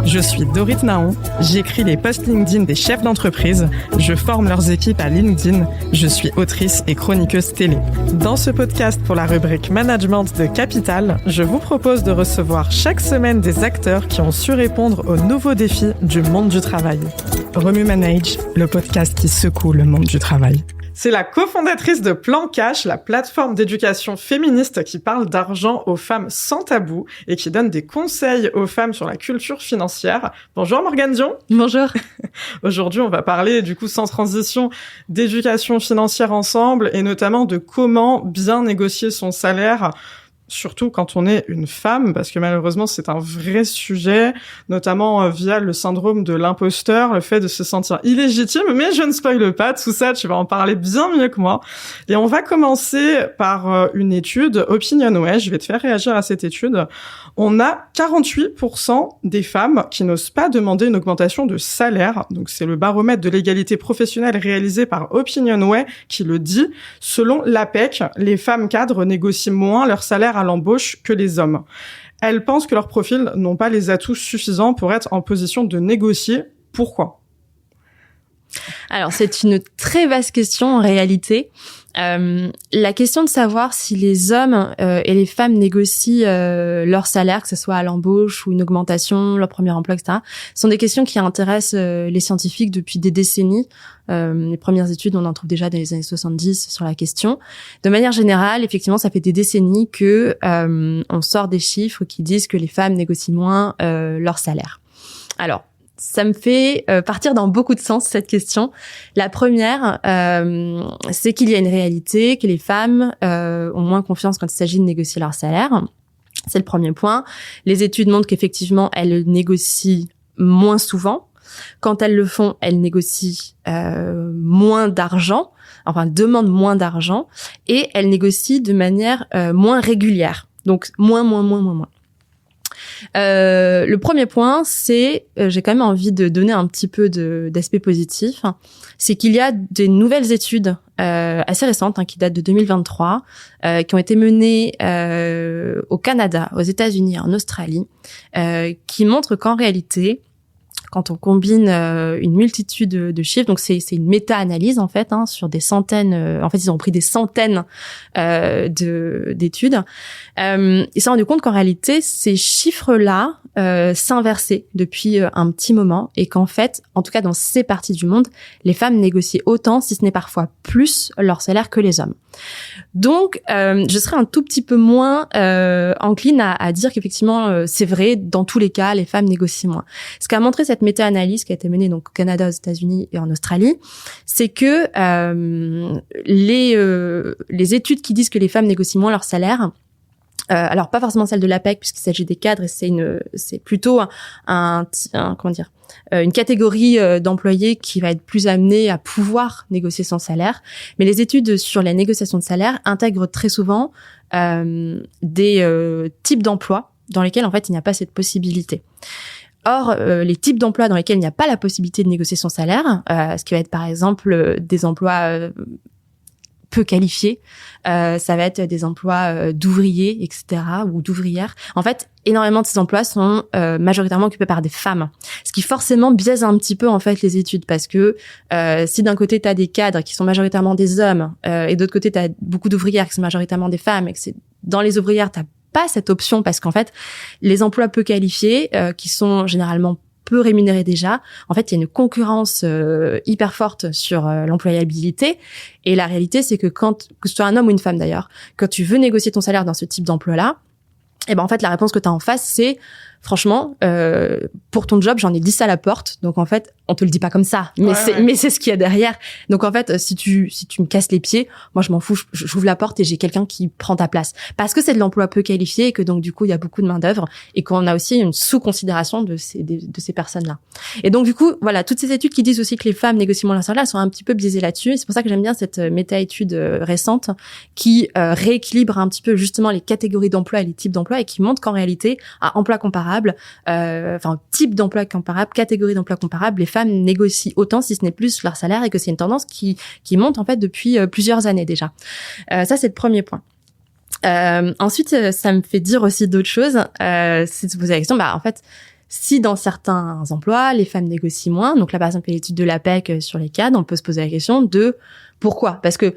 Je suis Dorit Naon, j'écris les posts LinkedIn des chefs d'entreprise, je forme leurs équipes à LinkedIn, je suis autrice et chroniqueuse télé. Dans ce podcast pour la rubrique Management de Capital, je vous propose de recevoir chaque semaine des acteurs qui ont su répondre aux nouveaux défis du monde du travail. Remue Manage, le podcast qui secoue le monde du travail. C'est la cofondatrice de Plan Cash, la plateforme d'éducation féministe qui parle d'argent aux femmes sans tabou et qui donne des conseils aux femmes sur la culture financière. Bonjour Morgane Dion. Bonjour. Aujourd'hui, on va parler, du coup, sans transition, d'éducation financière ensemble et notamment de comment bien négocier son salaire, surtout quand on est une femme, parce que malheureusement, c'est un vrai sujet, notamment via le syndrome de l'imposteur, le fait de se sentir illégitime, mais je ne spoile pas, tout ça, tu vas en parler bien mieux que moi. Et on va commencer par une étude, Opinionway, je vais te faire réagir à cette étude. On a 48% des femmes qui n'osent pas demander une augmentation de salaire, donc c'est le baromètre de l'égalité professionnelle réalisé par Opinionway qui le dit. Selon l'APEC, les femmes cadres négocient moins leur salaire à l'embauche que les hommes. Elles pensent que leurs profils n'ont pas les atouts suffisants pour être en position de négocier. Pourquoi ? Alors, c'est une très vaste question en réalité. La question de savoir si les hommes et les femmes négocient leur salaire, que ce soit à l'embauche ou une augmentation, leur premier emploi, etc., sont des questions qui intéressent les scientifiques depuis des décennies. Les premières études, on en trouve déjà dans les années 70 sur la question. De manière générale, effectivement, ça fait des décennies que on sort des chiffres qui disent que les femmes négocient moins leur salaire. Alors, ça me fait partir dans beaucoup de sens, cette question. La première, c'est qu'il y a une réalité, que les femmes ont moins confiance quand il s'agit de négocier leur salaire. C'est le premier point. Les études montrent qu'effectivement, elles négocient moins souvent. Quand elles le font, elles négocient moins d'argent, enfin demandent moins d'argent, et elles négocient de manière moins régulière. Donc moins. Le premier point, c'est, j'ai quand même envie de donner un petit peu d'aspect positif, c'est qu'il y a des nouvelles études assez récentes qui datent de 2023, qui ont été menées au Canada, aux États-Unis, en Australie, qui montrent qu'en réalité, quand on combine une multitude de chiffres, donc c'est une méta-analyse en fait sur des centaines. En fait, ils ont pris des centaines d'études. Ils se sont rendus compte qu'en réalité, ces chiffres-là s'inversaient depuis un petit moment et qu'en fait, en tout cas dans ces parties du monde, les femmes négocient autant, si ce n'est parfois plus, leur salaire que les hommes. Donc, je serais un tout petit peu moins encline à dire qu'effectivement, c'est vrai, dans tous les cas, les femmes négocient moins. Ce qu'a montré cette méta-analyse qui a été menée donc au Canada, aux États-Unis et en Australie, c'est que les études qui disent que les femmes négocient moins leur salaire, alors pas forcément celle de l'APEC puisqu'il s'agit des cadres et c'est plutôt une catégorie d'employés qui va être plus amenée à pouvoir négocier son salaire. Mais les études sur la négociation de salaire intègrent très souvent des types d'emplois dans lesquels en fait il n'y a pas cette possibilité. Or, les types d'emplois dans lesquels il n'y a pas la possibilité de négocier son salaire, ce qui va être par exemple des emplois peu qualifiés, ça va être des emplois d'ouvriers, etc., ou d'ouvrières. En fait, énormément de ces emplois sont majoritairement occupés par des femmes, ce qui forcément biaise un petit peu en fait les études, parce que si d'un côté t'as des cadres qui sont majoritairement des hommes et d'autre côté t'as beaucoup d'ouvrières qui sont majoritairement des femmes, et que c'est dans les ouvrières t'as pas cette option parce qu'en fait les emplois peu qualifiés qui sont généralement peu rémunérés déjà, en fait il y a une concurrence hyper forte sur l'employabilité, et la réalité c'est que que ce soit un homme ou une femme d'ailleurs, quand tu veux négocier ton salaire dans ce type d'emploi-là, et ben en fait la réponse que tu as en face c'est franchement pour ton job j'en ai 10 à la porte, donc en fait on te le dit pas comme ça, mais mais c'est ce qu'il y a derrière. Donc en fait si tu me casses les pieds, moi je m'en fous, j'ouvre la porte et j'ai quelqu'un qui prend ta place, parce que c'est de l'emploi peu qualifié et que donc du coup il y a beaucoup de main d'œuvre et qu'on a aussi une sous-considération de ces personnes-là. Et donc du coup voilà, toutes ces études qui disent aussi que les femmes négocient moins leur salaire sont un petit peu biaisées là-dessus, et c'est pour ça que j'aime bien cette méta-étude récente qui rééquilibre un petit peu justement les catégories d'emploi et les types d'emploi, et qui montre qu'en réalité à emploi comparable, type d'emploi comparable, catégorie d'emploi comparable, les femmes négocient autant, si ce n'est plus, leur salaire, et que c'est une tendance qui monte en fait depuis plusieurs années déjà. Ça c'est le premier point. Ensuite, ça me fait dire aussi d'autres choses. C'est de se poser la question, en fait, si dans certains emplois, les femmes négocient moins, donc là, par exemple, l'étude de l'APEC sur les cadres, on peut se poser la question de pourquoi? Parce que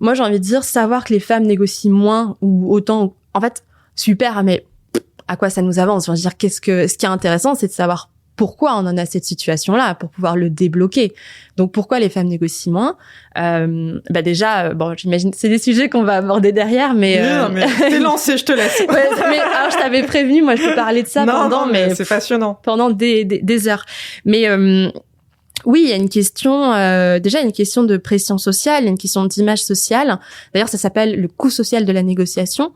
moi, j'ai envie de dire, savoir que les femmes négocient moins ou autant, en fait, super, mais à quoi ça nous avance? Je veux dire, ce qui est intéressant, c'est de savoir pourquoi on en a cette situation-là, pour pouvoir le débloquer. Donc, pourquoi les femmes négocient moins? Déjà, bon, j'imagine, c'est des sujets qu'on va aborder derrière, mais... Non, mais t'es lancé, je te laisse. Ouais, mais alors, je t'avais prévenu, moi, je peux parler de ça mais c'est passionnant. Pendant des heures. Mais, oui, il y a une question, déjà une question de pression sociale, il y a une question d'image sociale. D'ailleurs, ça s'appelle le coût social de la négociation.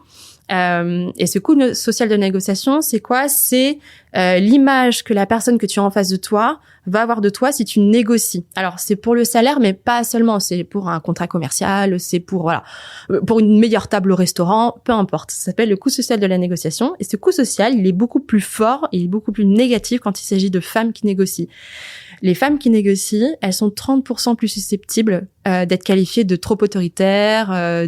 Et ce coût social de négociation, c'est quoi? C'est l'image que la personne que tu as en face de toi va avoir de toi si tu négocies. Alors, c'est pour le salaire, mais pas seulement. C'est pour un contrat commercial, c'est pour pour une meilleure table au restaurant, peu importe. Ça s'appelle le coût social de la négociation. Et ce coût social, il est beaucoup plus fort et il est beaucoup plus négatif quand il s'agit de femmes qui négocient. Les femmes qui négocient, elles sont 30% plus susceptibles d'être qualifiées de trop autoritaires,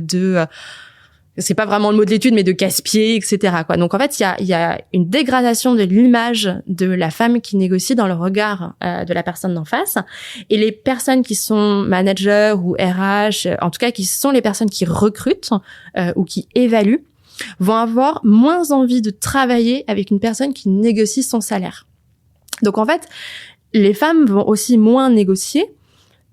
c'est pas vraiment le mot de l'étude, mais de casse-pied, etc., quoi. Donc, en fait, il y a une dégradation de l'image de la femme qui négocie dans le regard de la personne d'en face. Et les personnes qui sont managers ou RH, en tout cas, qui sont les personnes qui recrutent ou qui évaluent, vont avoir moins envie de travailler avec une personne qui négocie son salaire. Donc, en fait, les femmes vont aussi moins négocier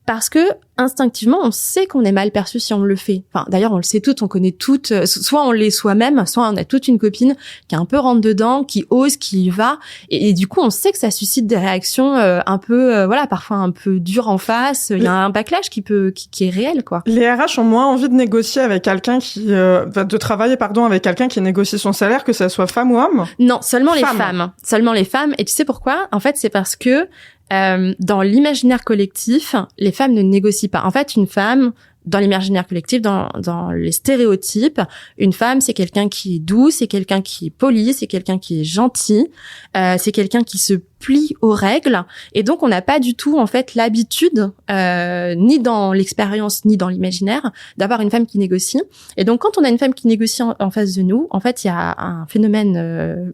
parce que instinctivement, on sait qu'on est mal perçu si on le fait. Enfin, d'ailleurs, on le sait toutes, on connaît toutes. Soit on l'est soi-même, soit on a toute une copine qui est un peu rentre dedans, qui ose, qui y va, et du coup, on sait que ça suscite des réactions un peu, parfois un peu dures en face. Il y a un backlash qui est réel, quoi. Les RH ont moins envie de négocier avec quelqu'un de travailler, avec quelqu'un qui négocie son salaire, que ça soit femme ou homme. Non, seulement les femmes. Seulement les femmes. Et tu sais pourquoi? En fait, c'est parce que dans l'imaginaire collectif, les femmes ne négocient pas. En fait, une femme, dans l'imaginaire collectif, dans les stéréotypes, une femme, c'est quelqu'un qui est doux, c'est quelqu'un qui est poli, c'est quelqu'un qui est gentil, c'est quelqu'un qui se plie aux règles. Et donc, on n'a pas du tout, en fait, l'habitude, ni dans l'expérience, ni dans l'imaginaire, d'avoir une femme qui négocie. Et donc, quand on a une femme qui négocie en face de nous, en fait, il y a un phénomène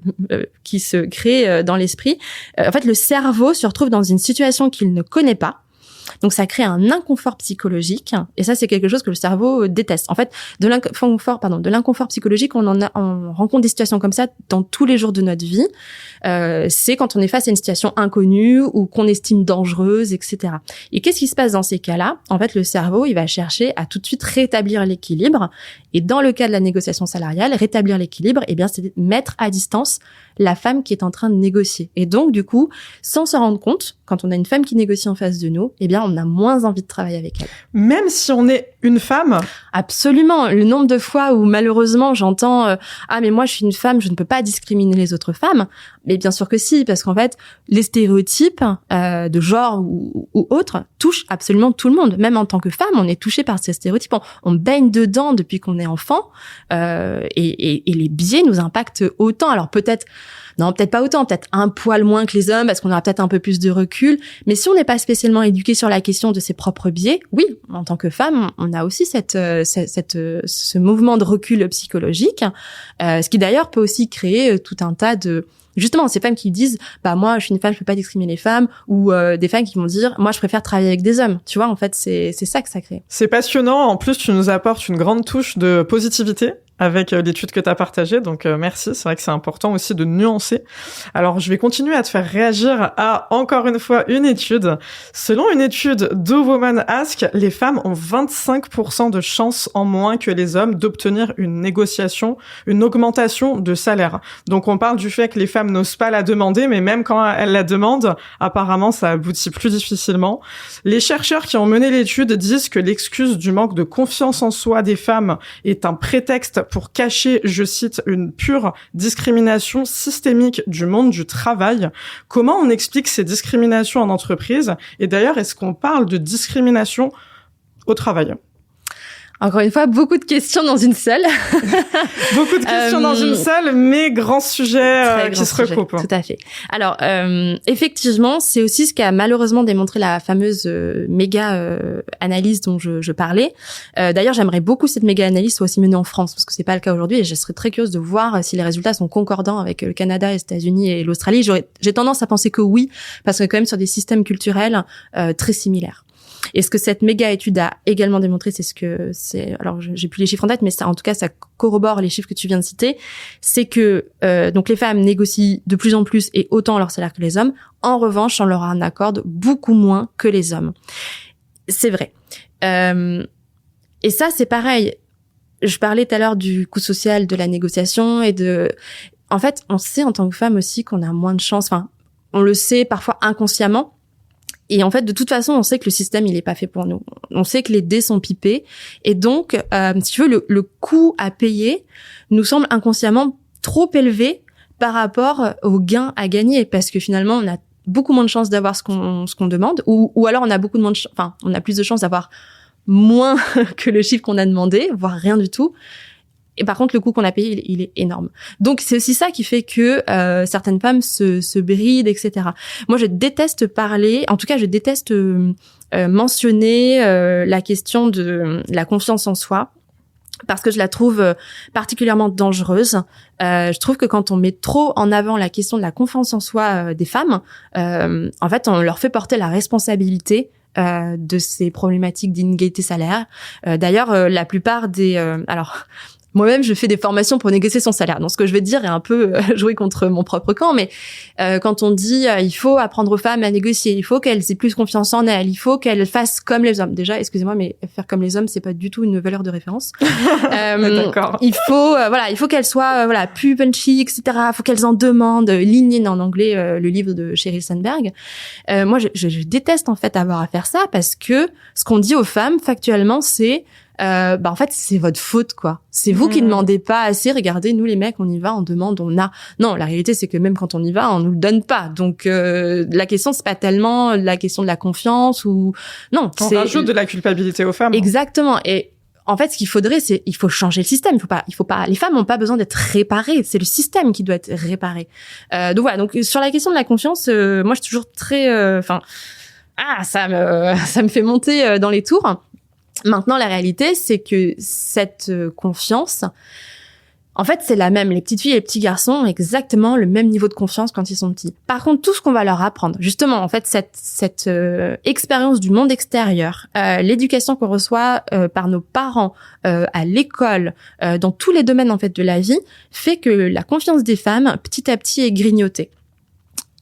qui se crée dans l'esprit. En fait, le cerveau se retrouve dans une situation qu'il ne connaît pas. Donc, ça crée un inconfort psychologique. Et ça, c'est quelque chose que le cerveau déteste. En fait, de l'inconfort psychologique, on rencontre des situations comme ça dans tous les jours de notre vie. C'est quand on est face à une situation inconnue ou qu'on estime dangereuse, etc. Et qu'est-ce qui se passe dans ces cas-là? En fait, le cerveau, il va chercher à tout de suite rétablir l'équilibre. Et dans le cas de la négociation salariale, rétablir l'équilibre, c'est mettre à distance la femme qui est en train de négocier. Et donc, du coup, sans se rendre compte, quand on a une femme qui négocie en face de nous, on a moins envie de travailler avec elle. Même si on est une femme? Absolument. Le nombre de fois où, malheureusement, j'entends ah, mais moi, je suis une femme, je ne peux pas discriminer les autres femmes. Mais bien sûr que si, parce qu'en fait, les stéréotypes de genre ou autres touchent absolument tout le monde. Même en tant que femme, on est touché par ces stéréotypes. On baigne dedans depuis qu'on est enfant, et les biais nous impactent autant. Alors peut-être pas autant, peut-être un poil moins que les hommes, parce qu'on aura peut-être un peu plus de recul. Mais si on n'est pas spécialement éduqué sur la question de ses propres biais, oui, en tant que femme, on a aussi ce mouvement de recul psychologique, ce qui d'ailleurs peut aussi créer tout un tas de... Justement, ces femmes qui disent, moi, je suis une femme, je peux pas discriminer les femmes, ou des femmes qui vont dire, moi, je préfère travailler avec des hommes. Tu vois, en fait, c'est ça que ça crée. C'est passionnant. En plus, tu nous apportes une grande touche de positivité avec l'étude que tu as partagée. Donc, merci. C'est vrai que c'est important aussi de nuancer. Alors, je vais continuer à te faire réagir à, encore une fois, une étude. Selon une étude de Woman Ask, les femmes ont 25% de chances en moins que les hommes d'obtenir une augmentation de salaire. Donc, on parle du fait que les femmes n'osent pas la demander, mais même quand elles la demandent, apparemment, ça aboutit plus difficilement. Les chercheurs qui ont mené l'étude disent que l'excuse du manque de confiance en soi des femmes est un prétexte pour cacher, je cite, une pure discrimination systémique du monde du travail. Comment on explique ces discriminations en entreprise? Et d'ailleurs, est-ce qu'on parle de discrimination au travail? Encore une fois, beaucoup de questions dans une seule. Beaucoup de questions dans une seule, mais grand sujet qui se recoupent. Tout à fait. Alors, effectivement, c'est aussi ce qu'a malheureusement démontré la fameuse méga analyse dont je parlais. D'ailleurs, j'aimerais beaucoup cette méga analyse soit aussi menée en France, parce que c'est pas le cas aujourd'hui, et je serais très curieuse de voir si les résultats sont concordants avec le Canada, les États-Unis et l'Australie. J'ai tendance à penser que oui, parce qu'on est quand même sur des systèmes culturels très similaires. Et ce que cette méga étude a également démontré, alors j'ai plus les chiffres en tête, mais ça, en tout cas, ça corrobore les chiffres que tu viens de citer, c'est que donc les femmes négocient de plus en plus et autant leur salaire que les hommes. En revanche, on leur en accorde beaucoup moins que les hommes. C'est vrai. Et ça, c'est pareil. Je parlais tout à l'heure du coût social de la négociation en fait, on sait en tant que femme aussi qu'on a moins de chance. Enfin, on le sait parfois inconsciemment. Et en fait, de toute façon, on sait que le système, il est pas fait pour nous. On sait que les dés sont pipés. Et donc, si tu veux, le coût à payer nous semble inconsciemment trop élevé par rapport au gain à gagner. Parce que finalement, on a beaucoup moins de chances d'avoir ce qu'on demande. Ou alors, on a beaucoup de moins on a plus de chances d'avoir moins que le chiffre qu'on a demandé, voire rien du tout. Et par contre, le coût qu'on a payé, il est énorme. Donc, c'est aussi ça qui fait que certaines femmes se brident, etc. Moi, je déteste parler, en tout cas, je déteste mentionner la question de la confiance en soi, parce que je la trouve particulièrement dangereuse. Je trouve que quand on met trop en avant la question de la confiance en soi des femmes, en fait, on leur fait porter la responsabilité de ces problématiques d'inégalité salaire. D'ailleurs, la plupart des... Moi-même, je fais des formations pour négocier son salaire. Donc, ce que je vais dire est un peu jouer contre mon propre camp, mais quand on dit il faut apprendre aux femmes à négocier, il faut qu'elles aient plus confiance en elles, il faut qu'elles fassent comme les hommes. Déjà, excusez-moi, mais faire comme les hommes, c'est pas du tout une valeur de référence. D'accord. Il faut qu'elles soient plus punchy, etc. Il faut qu'elles en demandent. Lean In en anglais, le livre de Sheryl Sandberg. Moi, je déteste en fait avoir à faire ça parce que ce qu'on dit aux femmes factuellement, c'est en fait c'est votre faute quoi. C'est vous qui demandez pas assez. Regardez, nous les mecs on y va, on demande, on a. Non, la réalité c'est que même quand on y va, on nous le donne pas. Donc la question c'est pas tellement la question de la confiance ou non. On rajoute de la culpabilité aux femmes. Exactement. Et en fait, ce qu'il faudrait, c'est il faut changer le système. Il faut pas. Les femmes n'ont pas besoin d'être réparées. C'est le système qui doit être réparé. Donc voilà. Donc sur la question de la confiance, moi je suis toujours très. Ça me fait monter dans les tours. Maintenant, la réalité, c'est que cette confiance, en fait, c'est la même. Les petites filles et les petits garçons ont exactement le même niveau de confiance quand ils sont petits. Par contre, tout ce qu'on va leur apprendre, justement, en fait, cette expérience du monde extérieur, l'éducation qu'on reçoit par nos parents, à l'école, dans tous les domaines en fait de la vie, fait que la confiance des femmes, petit à petit, est grignotée.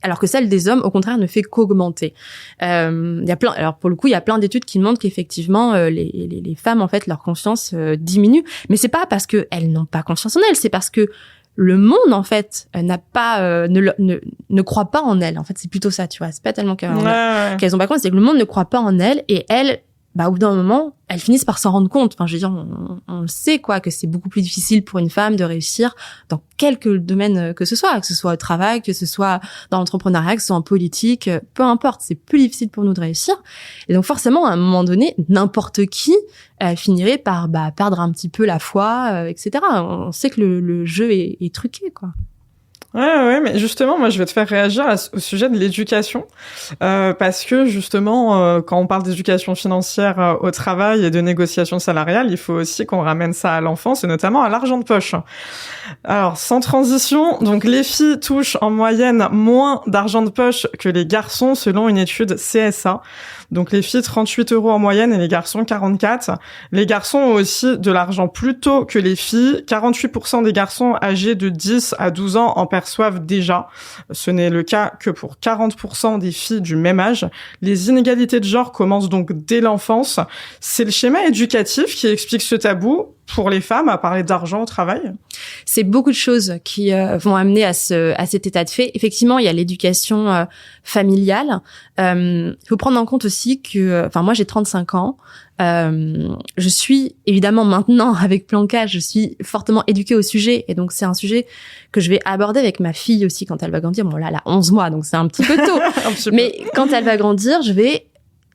Alors que celle des hommes, au contraire, ne fait qu'augmenter. Alors pour le coup, il y a plein d'études qui montrent qu'effectivement, les femmes, en fait, leur confiance diminue. Mais c'est pas parce que elles n'ont pas confiance en elles, c'est parce que le monde, en fait, ne croit pas en elles. En fait, c'est plutôt ça, tu vois. C'est pas tellement qu'elles ont pas confiance, c'est que le monde ne croit pas en elles et elles, au bout d'un moment, elles finissent par s'en rendre compte. Enfin, je veux dire, on le sait, quoi, que c'est beaucoup plus difficile pour une femme de réussir dans quelque domaine que ce soit au travail, que ce soit dans l'entrepreneuriat, que ce soit en politique, peu importe, c'est plus difficile pour nous de réussir. Et donc, forcément, à un moment donné, n'importe qui finirait par perdre un petit peu la foi, etc. On sait que le jeu est truqué, quoi. Ouais, mais justement, moi, je vais te faire réagir au sujet de l'éducation, parce que justement, quand on parle d'éducation financière au travail et de négociation salariale, il faut aussi qu'on ramène ça à l'enfance et notamment à l'argent de poche. Alors, sans transition, donc les filles touchent en moyenne moins d'argent de poche que les garçons, selon une étude CSA. Donc les filles 38 € en moyenne et les garçons 44. Les garçons ont aussi de l'argent plus tôt que les filles. 48% des garçons âgés de 10 à 12 ans en perçoivent déjà. Ce n'est le cas que pour 40% des filles du même âge. Les inégalités de genre commencent donc dès l'enfance. C'est le schéma éducatif qui explique ce tabou pour les femmes à parler d'argent au travail. C'est beaucoup de choses qui vont amener à cet état de fait. Effectivement, il y a l'éducation familiale. Faut prendre en compte aussi que, moi j'ai 35 ans. Je suis évidemment maintenant avec Planca, je suis fortement éduquée au sujet et donc c'est un sujet que je vais aborder avec ma fille aussi quand elle va grandir. Bon là, elle a 11 mois donc c'est un petit peu tôt. Mais quand elle va grandir, je vais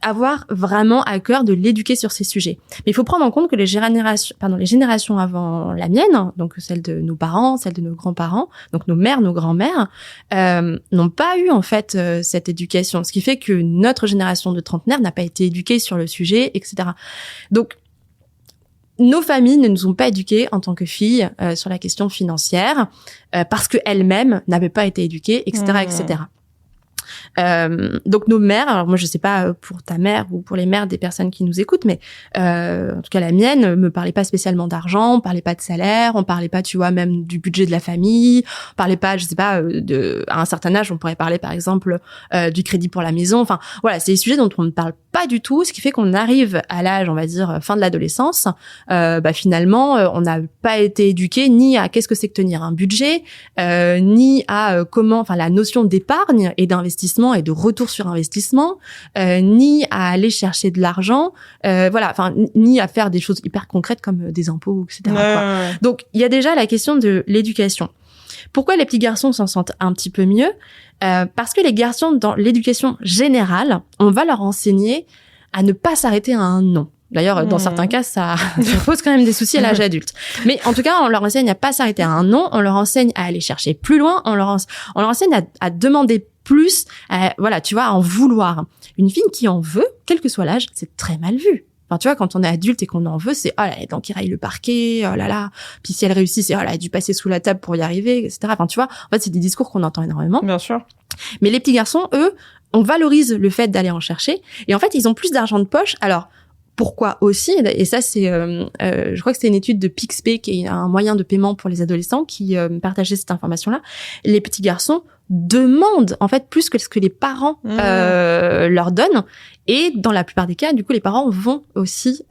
avoir vraiment à cœur de l'éduquer sur ces sujets. Mais il faut prendre en compte que les générations avant la mienne, donc celle de nos parents, celle de nos grands-parents, donc nos mères, nos grands-mères, n'ont pas eu en fait cette éducation. Ce qui fait que notre génération de trentenaires n'a pas été éduquée sur le sujet, etc. Donc, nos familles ne nous ont pas éduqués en tant que filles sur la question financière parce qu'elles-mêmes n'avaient pas été éduquées, etc., etc. Donc nos mères, alors moi je sais pas pour ta mère ou pour les mères des personnes qui nous écoutent, mais en tout cas la mienne me parlait pas spécialement d'argent, on parlait pas de salaire, on parlait pas, tu vois, même du budget de la famille, on parlait pas, je sais pas, à un certain âge on pourrait parler par exemple du crédit pour la maison. Enfin voilà, c'est des sujets dont on ne parle pas du tout, ce qui fait qu'on arrive à l'âge, on va dire fin de l'adolescence, finalement on n'a pas été éduqué ni à qu'est-ce que c'est que tenir un budget, ni à comment, enfin la notion d'épargne et d'investissement et de retour sur investissement, ni à aller chercher de l'argent, voilà, enfin ni à faire des choses hyper concrètes comme des impôts, etc. Quoi. Donc il y a déjà la question de l'éducation. Pourquoi les petits garçons s'en sentent un petit peu mieux ? Parce que les garçons, dans l'éducation générale, on va leur enseigner à ne pas s'arrêter à un non. D'ailleurs, dans certains cas, ça pose quand même des soucis à l'âge adulte. Mais en tout cas, on leur enseigne à pas s'arrêter à un non, on leur enseigne à aller chercher plus loin, on leur enseigne à demander plus, voilà, tu vois, à en vouloir. Une fille qui en veut, quel que soit l'âge, c'est très mal vu. Enfin, tu vois, quand on est adulte et qu'on en veut, c'est, oh là, elle raille le parquet, oh là là. Puis si elle réussit, c'est, oh là, elle a dû passer sous la table pour y arriver, etc. Enfin, tu vois, en fait, c'est des discours qu'on entend énormément. Bien sûr. Mais les petits garçons, eux, on valorise le fait d'aller en chercher. Et en fait, ils ont plus d'argent de poche. Alors, pourquoi aussi, et ça c'est, je crois que c'est une étude de Pixpay, qui est un moyen de paiement pour les adolescents, qui partageait cette information-là. Les petits garçons demandent en fait plus que ce que les parents leur donnent, et dans la plupart des cas, du coup, les parents vont aussi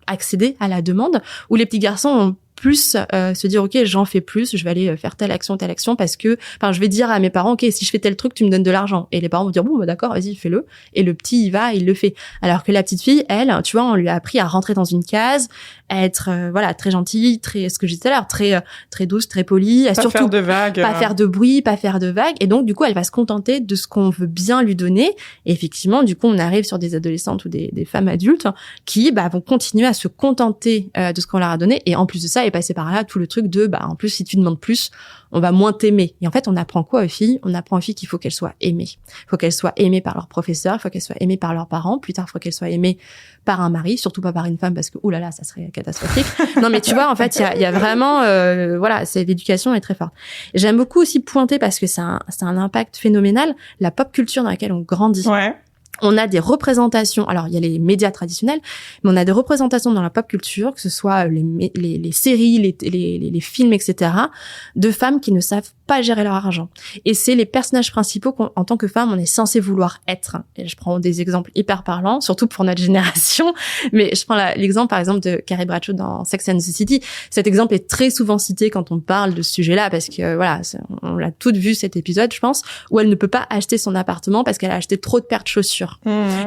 accéder à la demande, où les petits garçons ont plus se dire ok, j'en fais plus, je vais aller faire telle action parce que, enfin, je vais dire à mes parents ok, si je fais tel truc, tu me donnes de l'argent, et les parents vont dire bon bah d'accord, vas-y, fais-le, et le petit il va, il le fait. Alors que la petite fille, elle, tu vois, on lui a appris à rentrer dans une case, à être voilà, très gentille, très, ce que je disais tout à l'heure, très douce, très polie, à pas surtout faire de vagues, pas faire de bruit, pas faire de vagues, et donc du coup elle va se contenter de ce qu'on veut bien lui donner. Et effectivement, du coup on arrive sur des adolescentes ou des femmes adultes qui vont continuer à se contenter de ce qu'on leur a donné, et en plus de ça est passé par là tout le truc de en plus si tu demandes plus, on va moins t'aimer. Et en fait, on apprend quoi aux filles ? On apprend aux filles qu'il faut qu'elles soient aimées. Il faut qu'elles soient aimées par leurs professeurs, il faut qu'elles soient aimées par leurs parents, plus tard il faut qu'elles soient aimées par un mari, surtout pas par une femme parce que oulala, ça serait catastrophique. Non mais tu vois, en fait, il y a vraiment voilà, c'est l'éducation est très forte. J'aime beaucoup aussi pointer, parce que ça a un impact phénoménal, la pop culture dans laquelle on grandit. Ouais. On a des représentations, alors il y a les médias traditionnels, mais on a des représentations dans la pop culture, que ce soit les séries, les films, etc., de femmes qui ne savent pas gérer leur argent. Et c'est les personnages principaux qu'en tant que femme, on est censé vouloir être. Et je prends des exemples hyper parlants, surtout pour notre génération, mais je prends l'exemple par exemple de Carrie Bradshaw dans Sex and the City. Cet exemple est très souvent cité quand on parle de ce sujet-là, parce que voilà, on l'a toutes vu cet épisode, je pense, où elle ne peut pas acheter son appartement parce qu'elle a acheté trop de paires de chaussures.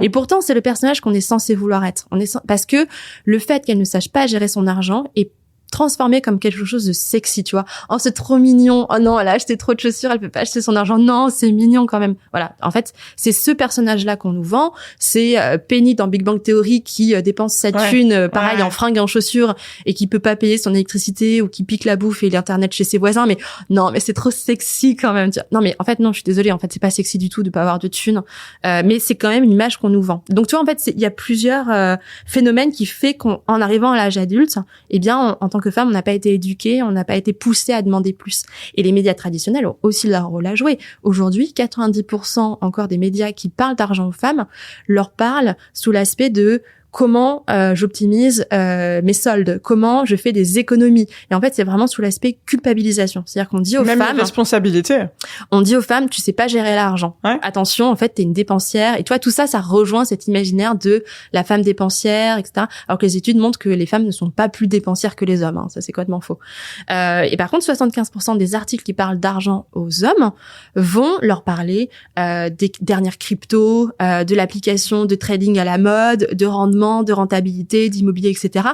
Et pourtant, c'est le personnage qu'on est censé vouloir être. Parce que le fait qu'elle ne sache pas gérer son argent est transformé comme quelque chose de sexy, tu vois. Oh, c'est trop mignon. Oh non, elle a acheté trop de chaussures, elle peut pas acheter son argent. Non, c'est mignon quand même. Voilà. En fait, c'est ce personnage-là qu'on nous vend. C'est Penny dans Big Bang Theory qui dépense sa thune, pareil, en fringues et en chaussures, et qui peut pas payer son électricité, ou qui pique la bouffe et l'internet chez ses voisins. Mais non, mais c'est trop sexy quand même. Non, mais en fait, non, je suis désolée. En fait, c'est pas sexy du tout de pas avoir de thune. Mais c'est quand même une image qu'on nous vend. Donc, tu vois, en fait, il y a plusieurs phénomènes qui fait qu'en arrivant à l'âge adulte, eh bien, en tant que femme, on n'a pas été éduquée, on n'a pas été poussée à demander plus. Et les médias traditionnels ont aussi leur rôle à jouer. Aujourd'hui, 90% encore des médias qui parlent d'argent aux femmes leur parlent sous l'aspect de comment j'optimise mes soldes, comment je fais des économies. Et en fait, c'est vraiment sous l'aspect culpabilisation. C'est-à-dire qu'on dit aux femmes... Même responsabilité. On dit aux femmes, tu sais pas gérer l'argent. Ouais. Attention, en fait, t'es une dépensière. Et toi, tout ça, ça rejoint cet imaginaire de la femme dépensière, etc. Alors que les études montrent que les femmes ne sont pas plus dépensières que les hommes. Ça, c'est complètement faux. Et par contre, 75% des articles qui parlent d'argent aux hommes vont leur parler des dernières cryptos, de l'application de trading à la mode, de rendement, d'investissement, de rentabilité, d'immobilier, etc.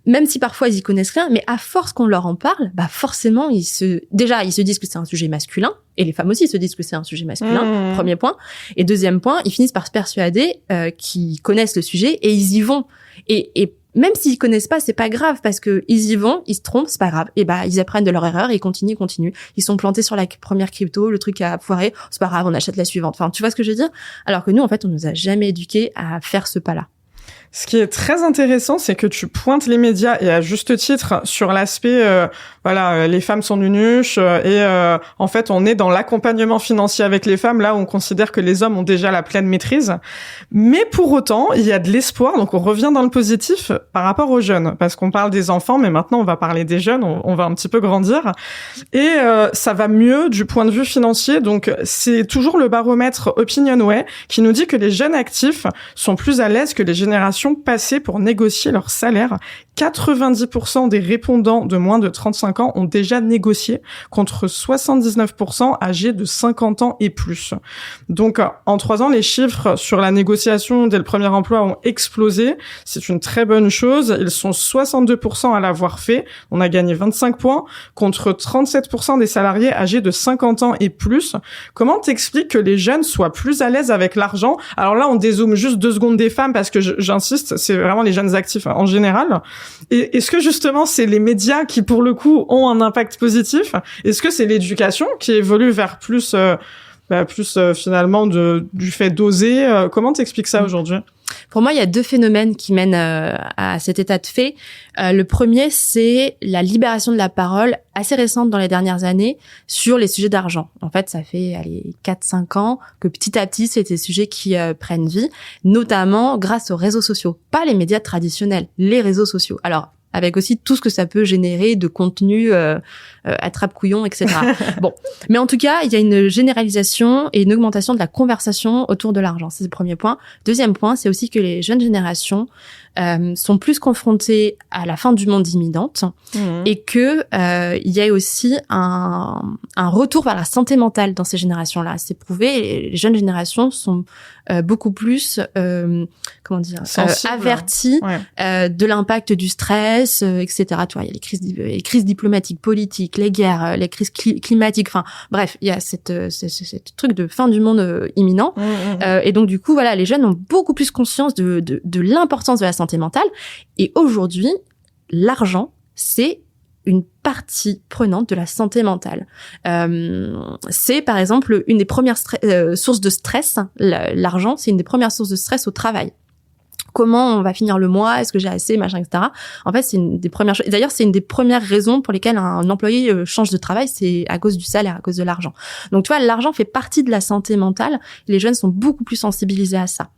Même si parfois ils y connaissent rien, mais à force qu'on leur en parle, bah forcément ils se disent que c'est un sujet masculin, et les femmes aussi se disent que c'est un sujet masculin. Premier point. Et deuxième point, ils finissent par se persuader qu'ils connaissent le sujet et ils y vont. Et même s'ils connaissent pas, c'est pas grave parce que ils y vont, ils se trompent, c'est pas grave. Et bah ils apprennent de leur erreur et ils continuent. Ils sont plantés sur la première crypto, le truc a foiré, c'est pas grave, on achète la suivante. Enfin, tu vois ce que je veux dire? Alors que nous, en fait, on nous a jamais éduqués à faire ce pas-là. Ce qui est très intéressant, c'est que tu pointes les médias et à juste titre sur l'aspect, les femmes sont nunuches en fait, on est dans l'accompagnement financier avec les femmes, là où on considère que les hommes ont déjà la pleine maîtrise. Mais pour autant, il y a de l'espoir, donc on revient dans le positif par rapport aux jeunes, parce qu'on parle des enfants, mais maintenant on va parler des jeunes, on va un petit peu grandir. Et ça va mieux du point de vue financier, donc c'est toujours le baromètre Opinionway qui nous dit que les jeunes actifs sont plus à l'aise que les générations passées pour négocier leur salaire. 90% des répondants de moins de 35 ans ont déjà négocié, contre 79% âgés de 50 ans et plus. Donc, en 3 ans, les chiffres sur la négociation dès le premier emploi ont explosé. C'est une très bonne chose. Ils sont 62% à l'avoir fait. On a gagné 25 points, contre 37% des salariés âgés de 50 ans et plus. Comment t'expliques que les jeunes soient plus à l'aise avec l'argent? Alors là, on dézoome juste 2 secondes des femmes parce que j'insiste, c'est vraiment les jeunes actifs en général. Et est-ce que justement c'est les médias qui pour le coup ont un impact positif? Est-ce que c'est l'éducation qui évolue vers plus finalement du fait d'oser? Comment t'expliques ça aujourd'hui? Pour moi, il y a 2 phénomènes qui mènent à cet état de fait. Le premier, c'est la libération de la parole assez récente dans les dernières années sur les sujets d'argent. En fait, ça fait 4-5 ans que petit à petit, c'est des sujets qui prennent vie, notamment grâce aux réseaux sociaux. Pas les médias traditionnels, les réseaux sociaux. Alors, avec aussi tout ce que ça peut générer de contenu attrape-couillon, etc. Bon, mais en tout cas, il y a une généralisation et une augmentation de la conversation autour de l'argent. C'est le premier point. Deuxième point, c'est aussi que les jeunes générations sont plus confrontées à la fin du monde imminente et que il y a aussi un retour vers la santé mentale dans ces générations-là. C'est prouvé. Les jeunes générations sont beaucoup plus averties de l'impact du stress, etc. Tu vois, il y a les crises diplomatiques, politiques, les guerres, les crises climatiques. Enfin, bref, il y a cette truc de fin du monde imminent. Et donc du coup, voilà, les jeunes ont beaucoup plus conscience de l'importance de la santé mentale. Et aujourd'hui, l'argent, c'est une partie prenante de la santé mentale. C'est par exemple une des premières sources de stress. L'argent, c'est une des premières sources de stress au travail. Comment on va finir le mois? Est-ce que j'ai assez, machin, etc. En fait, c'est une des premières choses. D'ailleurs, c'est une des premières raisons pour lesquelles un employé change de travail, c'est à cause du salaire, à cause de l'argent. Donc, tu vois, l'argent fait partie de la santé mentale. Les jeunes sont beaucoup plus sensibilisés à ça.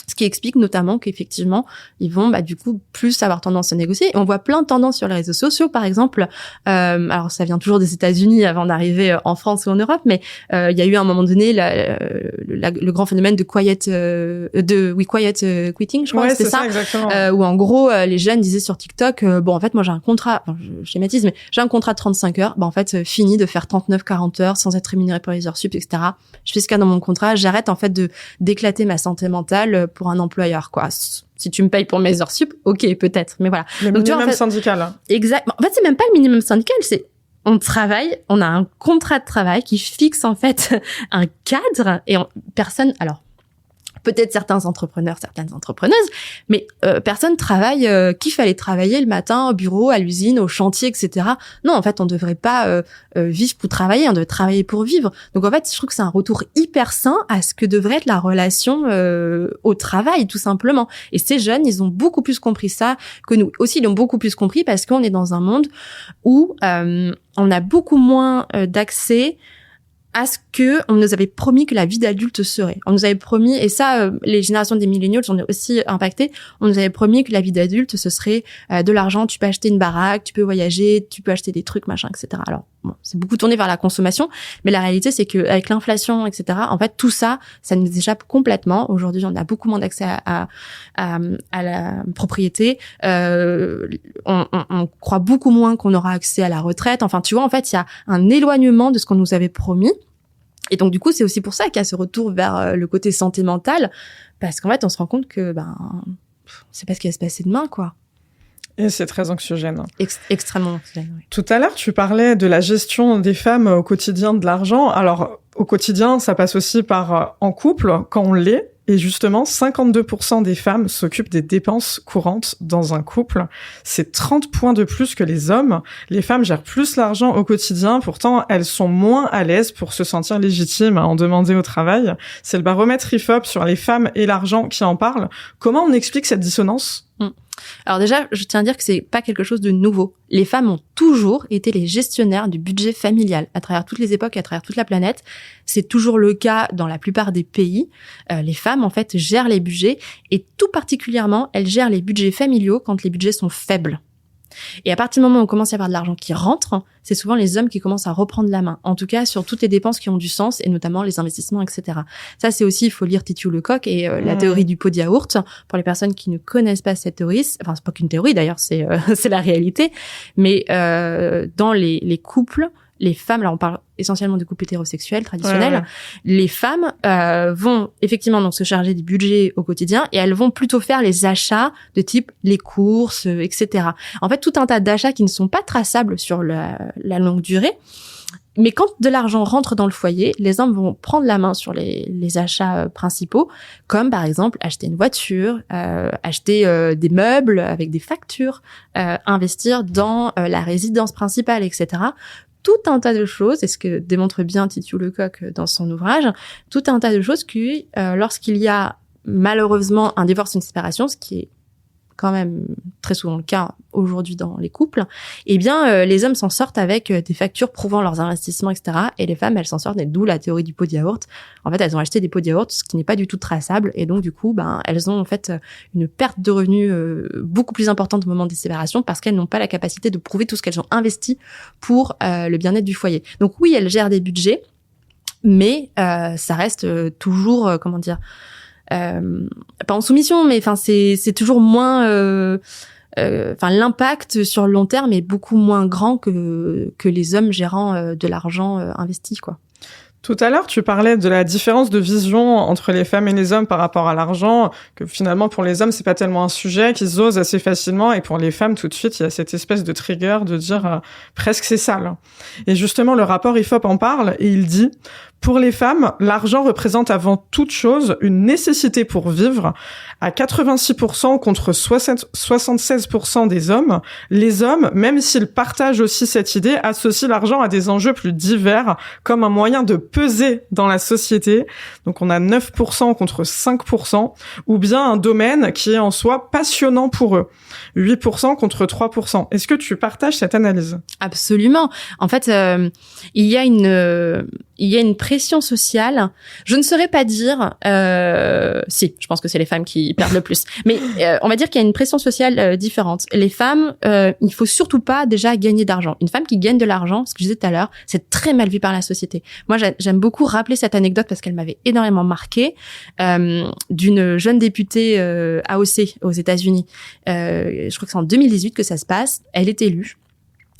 Ce qui explique notamment qu'effectivement, ils vont du coup plus avoir tendance à négocier. Et on voit plein de tendances sur les réseaux sociaux, par exemple. Alors ça vient toujours des États-Unis avant d'arriver en France ou en Europe, mais il y a eu à un moment donné le grand phénomène de quiet quitting, je crois que c'était ça. Où en gros les jeunes disaient sur TikTok, en fait moi j'ai un contrat, je schématise, mais j'ai un contrat de 35 heures. En fait fini de faire 39-40 heures sans être rémunéré pour les heures sup, etc. Je fais ce qu'il y a dans mon contrat. J'arrête en fait d'éclater ma santé mentale pour un employeur, quoi. Si tu me payes pour mes heures sup, ok, peut-être, mais voilà. Le minimum syndical. Hein. Exactement. En fait, c'est même pas le minimum syndical, c'est on travaille, on a un contrat de travail qui fixe en fait un cadre et personne. Alors, peut-être certains entrepreneurs, certaines entrepreneuses, mais personne travaille, kiffe aller travailler le matin au bureau, à l'usine, au chantier, etc. Non, en fait, on devrait pas vivre pour travailler, on devrait travailler pour vivre. Donc en fait, je trouve que c'est un retour hyper sain à ce que devrait être la relation au travail, tout simplement. Et ces jeunes, ils ont beaucoup plus compris ça que nous. Aussi, ils l'ont beaucoup plus compris parce qu'on est dans un monde où on a beaucoup moins d'accès à ce que on nous avait promis que la vie d'adulte serait. On nous avait promis, et ça, les générations des millennials sont aussi impactées, on nous avait promis que la vie d'adulte, ce serait de l'argent, tu peux acheter une baraque, tu peux voyager, tu peux acheter des trucs, machin, etc. Alors, bon, c'est beaucoup tourné vers la consommation, mais la réalité, c'est que avec l'inflation, etc., en fait, tout ça, ça nous échappe complètement. Aujourd'hui, on a beaucoup moins d'accès à la propriété. On croit beaucoup moins qu'on aura accès à la retraite. Enfin, tu vois, en fait, il y a un éloignement de ce qu'on nous avait promis. Et donc, du coup, c'est aussi pour ça qu'il y a ce retour vers le côté santé mentale, parce qu'en fait, on se rend compte que, c'est pas ce qui va se passer demain, quoi. Et c'est très anxiogène. Extrêmement anxiogène, oui. Tout à l'heure, tu parlais de la gestion des femmes au quotidien de l'argent. Alors, au quotidien, ça passe aussi par en couple, quand on l'est. Et justement, 52% des femmes s'occupent des dépenses courantes dans un couple. C'est 30 points de plus que les hommes. Les femmes gèrent plus l'argent au quotidien. Pourtant, elles sont moins à l'aise pour se sentir légitimes à en demander au travail. C'est le baromètre IFOP sur les femmes et l'argent qui en parle. Comment on explique cette dissonance ? Alors déjà, je tiens à dire que c'est pas quelque chose de nouveau. Les femmes ont toujours été les gestionnaires du budget familial à travers toutes les époques, à travers toute la planète. C'est toujours le cas dans la plupart des pays. Les femmes, en fait, gèrent les budgets et tout particulièrement, elles gèrent les budgets familiaux quand les budgets sont faibles. Et à partir du moment où on commence à avoir de l'argent qui rentre, c'est souvent les hommes qui commencent à reprendre la main. En tout cas, sur toutes les dépenses qui ont du sens, et notamment les investissements, etc. Ça, c'est aussi, il faut lire Titiou Lecoq et la théorie du pot de yaourt. Pour les personnes qui ne connaissent pas cette théorie, enfin, c'est pas qu'une théorie d'ailleurs, c'est la réalité. Mais dans les couples, les femmes, là on parle essentiellement de couples hétérosexuels traditionnels, ouais. Les femmes vont effectivement donc se charger du budget au quotidien et elles vont plutôt faire les achats de type les courses, etc. En fait, tout un tas d'achats qui ne sont pas traçables sur la longue durée. Mais quand de l'argent rentre dans le foyer, les hommes vont prendre la main sur les achats principaux, comme par exemple acheter une voiture, acheter des meubles avec des factures, investir dans la résidence principale, etc. Tout un tas de choses, et ce que démontre bien Titiou Lecoq dans son ouvrage, tout un tas de choses qui, lorsqu'il y a malheureusement un divorce, une séparation, ce qui est quand même très souvent le cas aujourd'hui dans les couples, eh bien, les hommes s'en sortent avec des factures prouvant leurs investissements, etc. Et les femmes, elles s'en sortent, et d'où la théorie du pot de yaourt. En fait, elles ont acheté des pots de yaourt, ce qui n'est pas du tout traçable, et donc, du coup, elles ont, en fait, une perte de revenus beaucoup plus importante au moment des séparations, parce qu'elles n'ont pas la capacité de prouver tout ce qu'elles ont investi pour le bien-être du foyer. Donc oui, elles gèrent des budgets, mais ça reste toujours, pas en soumission, mais enfin c'est toujours moins l'impact sur le long terme est beaucoup moins grand que les hommes gérant de l'argent investi, quoi. Tout à l'heure, tu parlais de la différence de vision entre les femmes et les hommes par rapport à l'argent, que finalement pour les hommes c'est pas tellement un sujet, qu'ils osent assez facilement, et pour les femmes tout de suite il y a cette espèce de trigger de dire presque c'est sale. Et justement le rapport IFOP en parle et il dit: pour les femmes, l'argent représente avant toute chose une nécessité pour vivre. À 86% contre 76% des hommes, les hommes, même s'ils partagent aussi cette idée, associent l'argent à des enjeux plus divers, comme un moyen de peser dans la société. Donc on a 9% contre 5%, ou bien un domaine qui est en soi passionnant pour eux. 8% contre 3%. Est-ce que tu partages cette analyse ? Absolument. En fait, il y a une pression sociale. Je ne saurais pas dire, si, je pense que c'est les femmes qui perdent le plus. Mais on va dire qu'il y a une pression sociale différente. Les femmes, il faut surtout pas déjà gagner d'argent. Une femme qui gagne de l'argent, ce que je disais tout à l'heure, c'est très mal vu par la société. Moi, j'aime beaucoup rappeler cette anecdote parce qu'elle m'avait énormément marquée, d'une jeune députée AOC aux États-Unis. Je crois que c'est en 2018 que ça se passe. Elle est élue.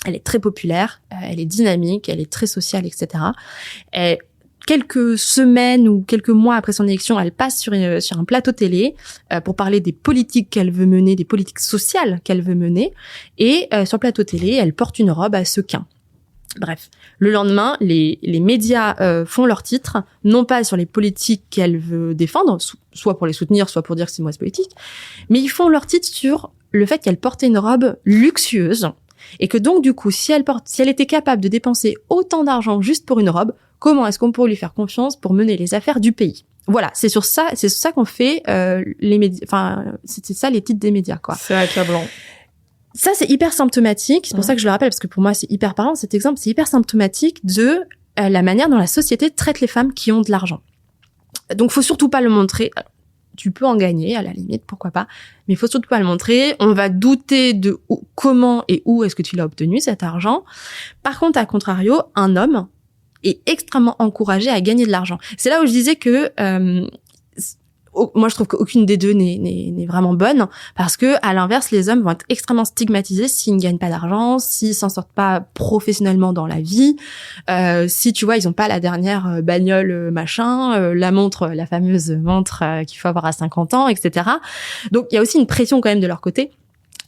Elle est très populaire, elle est dynamique, elle est très sociale, etc. Et quelques semaines ou quelques mois après son élection, elle passe sur un plateau télé pour parler des politiques qu'elle veut mener, des politiques sociales qu'elle veut mener. Et sur le plateau télé, elle porte une robe à sequins. Bref, le lendemain, les médias font leur titre, non pas sur les politiques qu'elle veut défendre, soit pour les soutenir, soit pour dire que c'est une mauvaise politique, mais ils font leur titre sur le fait qu'elle portait une robe luxueuse. Et que donc, du coup, si elle était capable de dépenser autant d'argent juste pour une robe, comment est-ce qu'on pourrait lui faire confiance pour mener les affaires du pays ? Voilà, c'est sur ça qu'on fait les médias. Enfin, c'est ça les titres des médias, quoi. C'est accablant. Ça, c'est hyper symptomatique. C'est pour ça que je le rappelle, parce que pour moi, c'est hyper parlant. Cet exemple, c'est hyper symptomatique de la manière dont la société traite les femmes qui ont de l'argent. Donc, faut surtout pas le montrer. Tu peux en gagner, à la limite, pourquoi pas. Mais il faut surtout pas le montrer. On va douter de comment et où est-ce que tu l'as obtenu, cet argent. Par contre, à contrario, un homme est extrêmement encouragé à gagner de l'argent. C'est là où je disais que moi je trouve qu'aucune des deux n'est vraiment bonne, parce que à l'inverse, les hommes vont être extrêmement stigmatisés s'ils ne gagnent pas d'argent, s'ils s'en sortent pas professionnellement dans la vie, si tu vois ils ont pas la dernière bagnole machin, la montre, la fameuse montre qu'il faut avoir à 50 ans, etc. Donc il y a aussi une pression quand même de leur côté.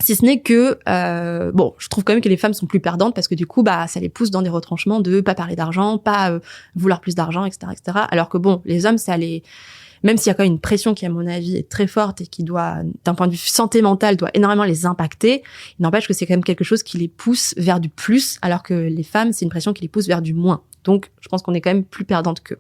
Si ce n'est que, je trouve quand même que les femmes sont plus perdantes parce que du coup, ça les pousse dans des retranchements de pas parler d'argent, pas vouloir plus d'argent, etc., etc. Alors que bon, les hommes, même s'il y a quand même une pression qui, à mon avis, est très forte et qui doit, d'un point de vue santé mentale, doit énormément les impacter, il n'empêche que c'est quand même quelque chose qui les pousse vers du plus, alors que les femmes, c'est une pression qui les pousse vers du moins. Donc, je pense qu'on est quand même plus perdantes qu'eux.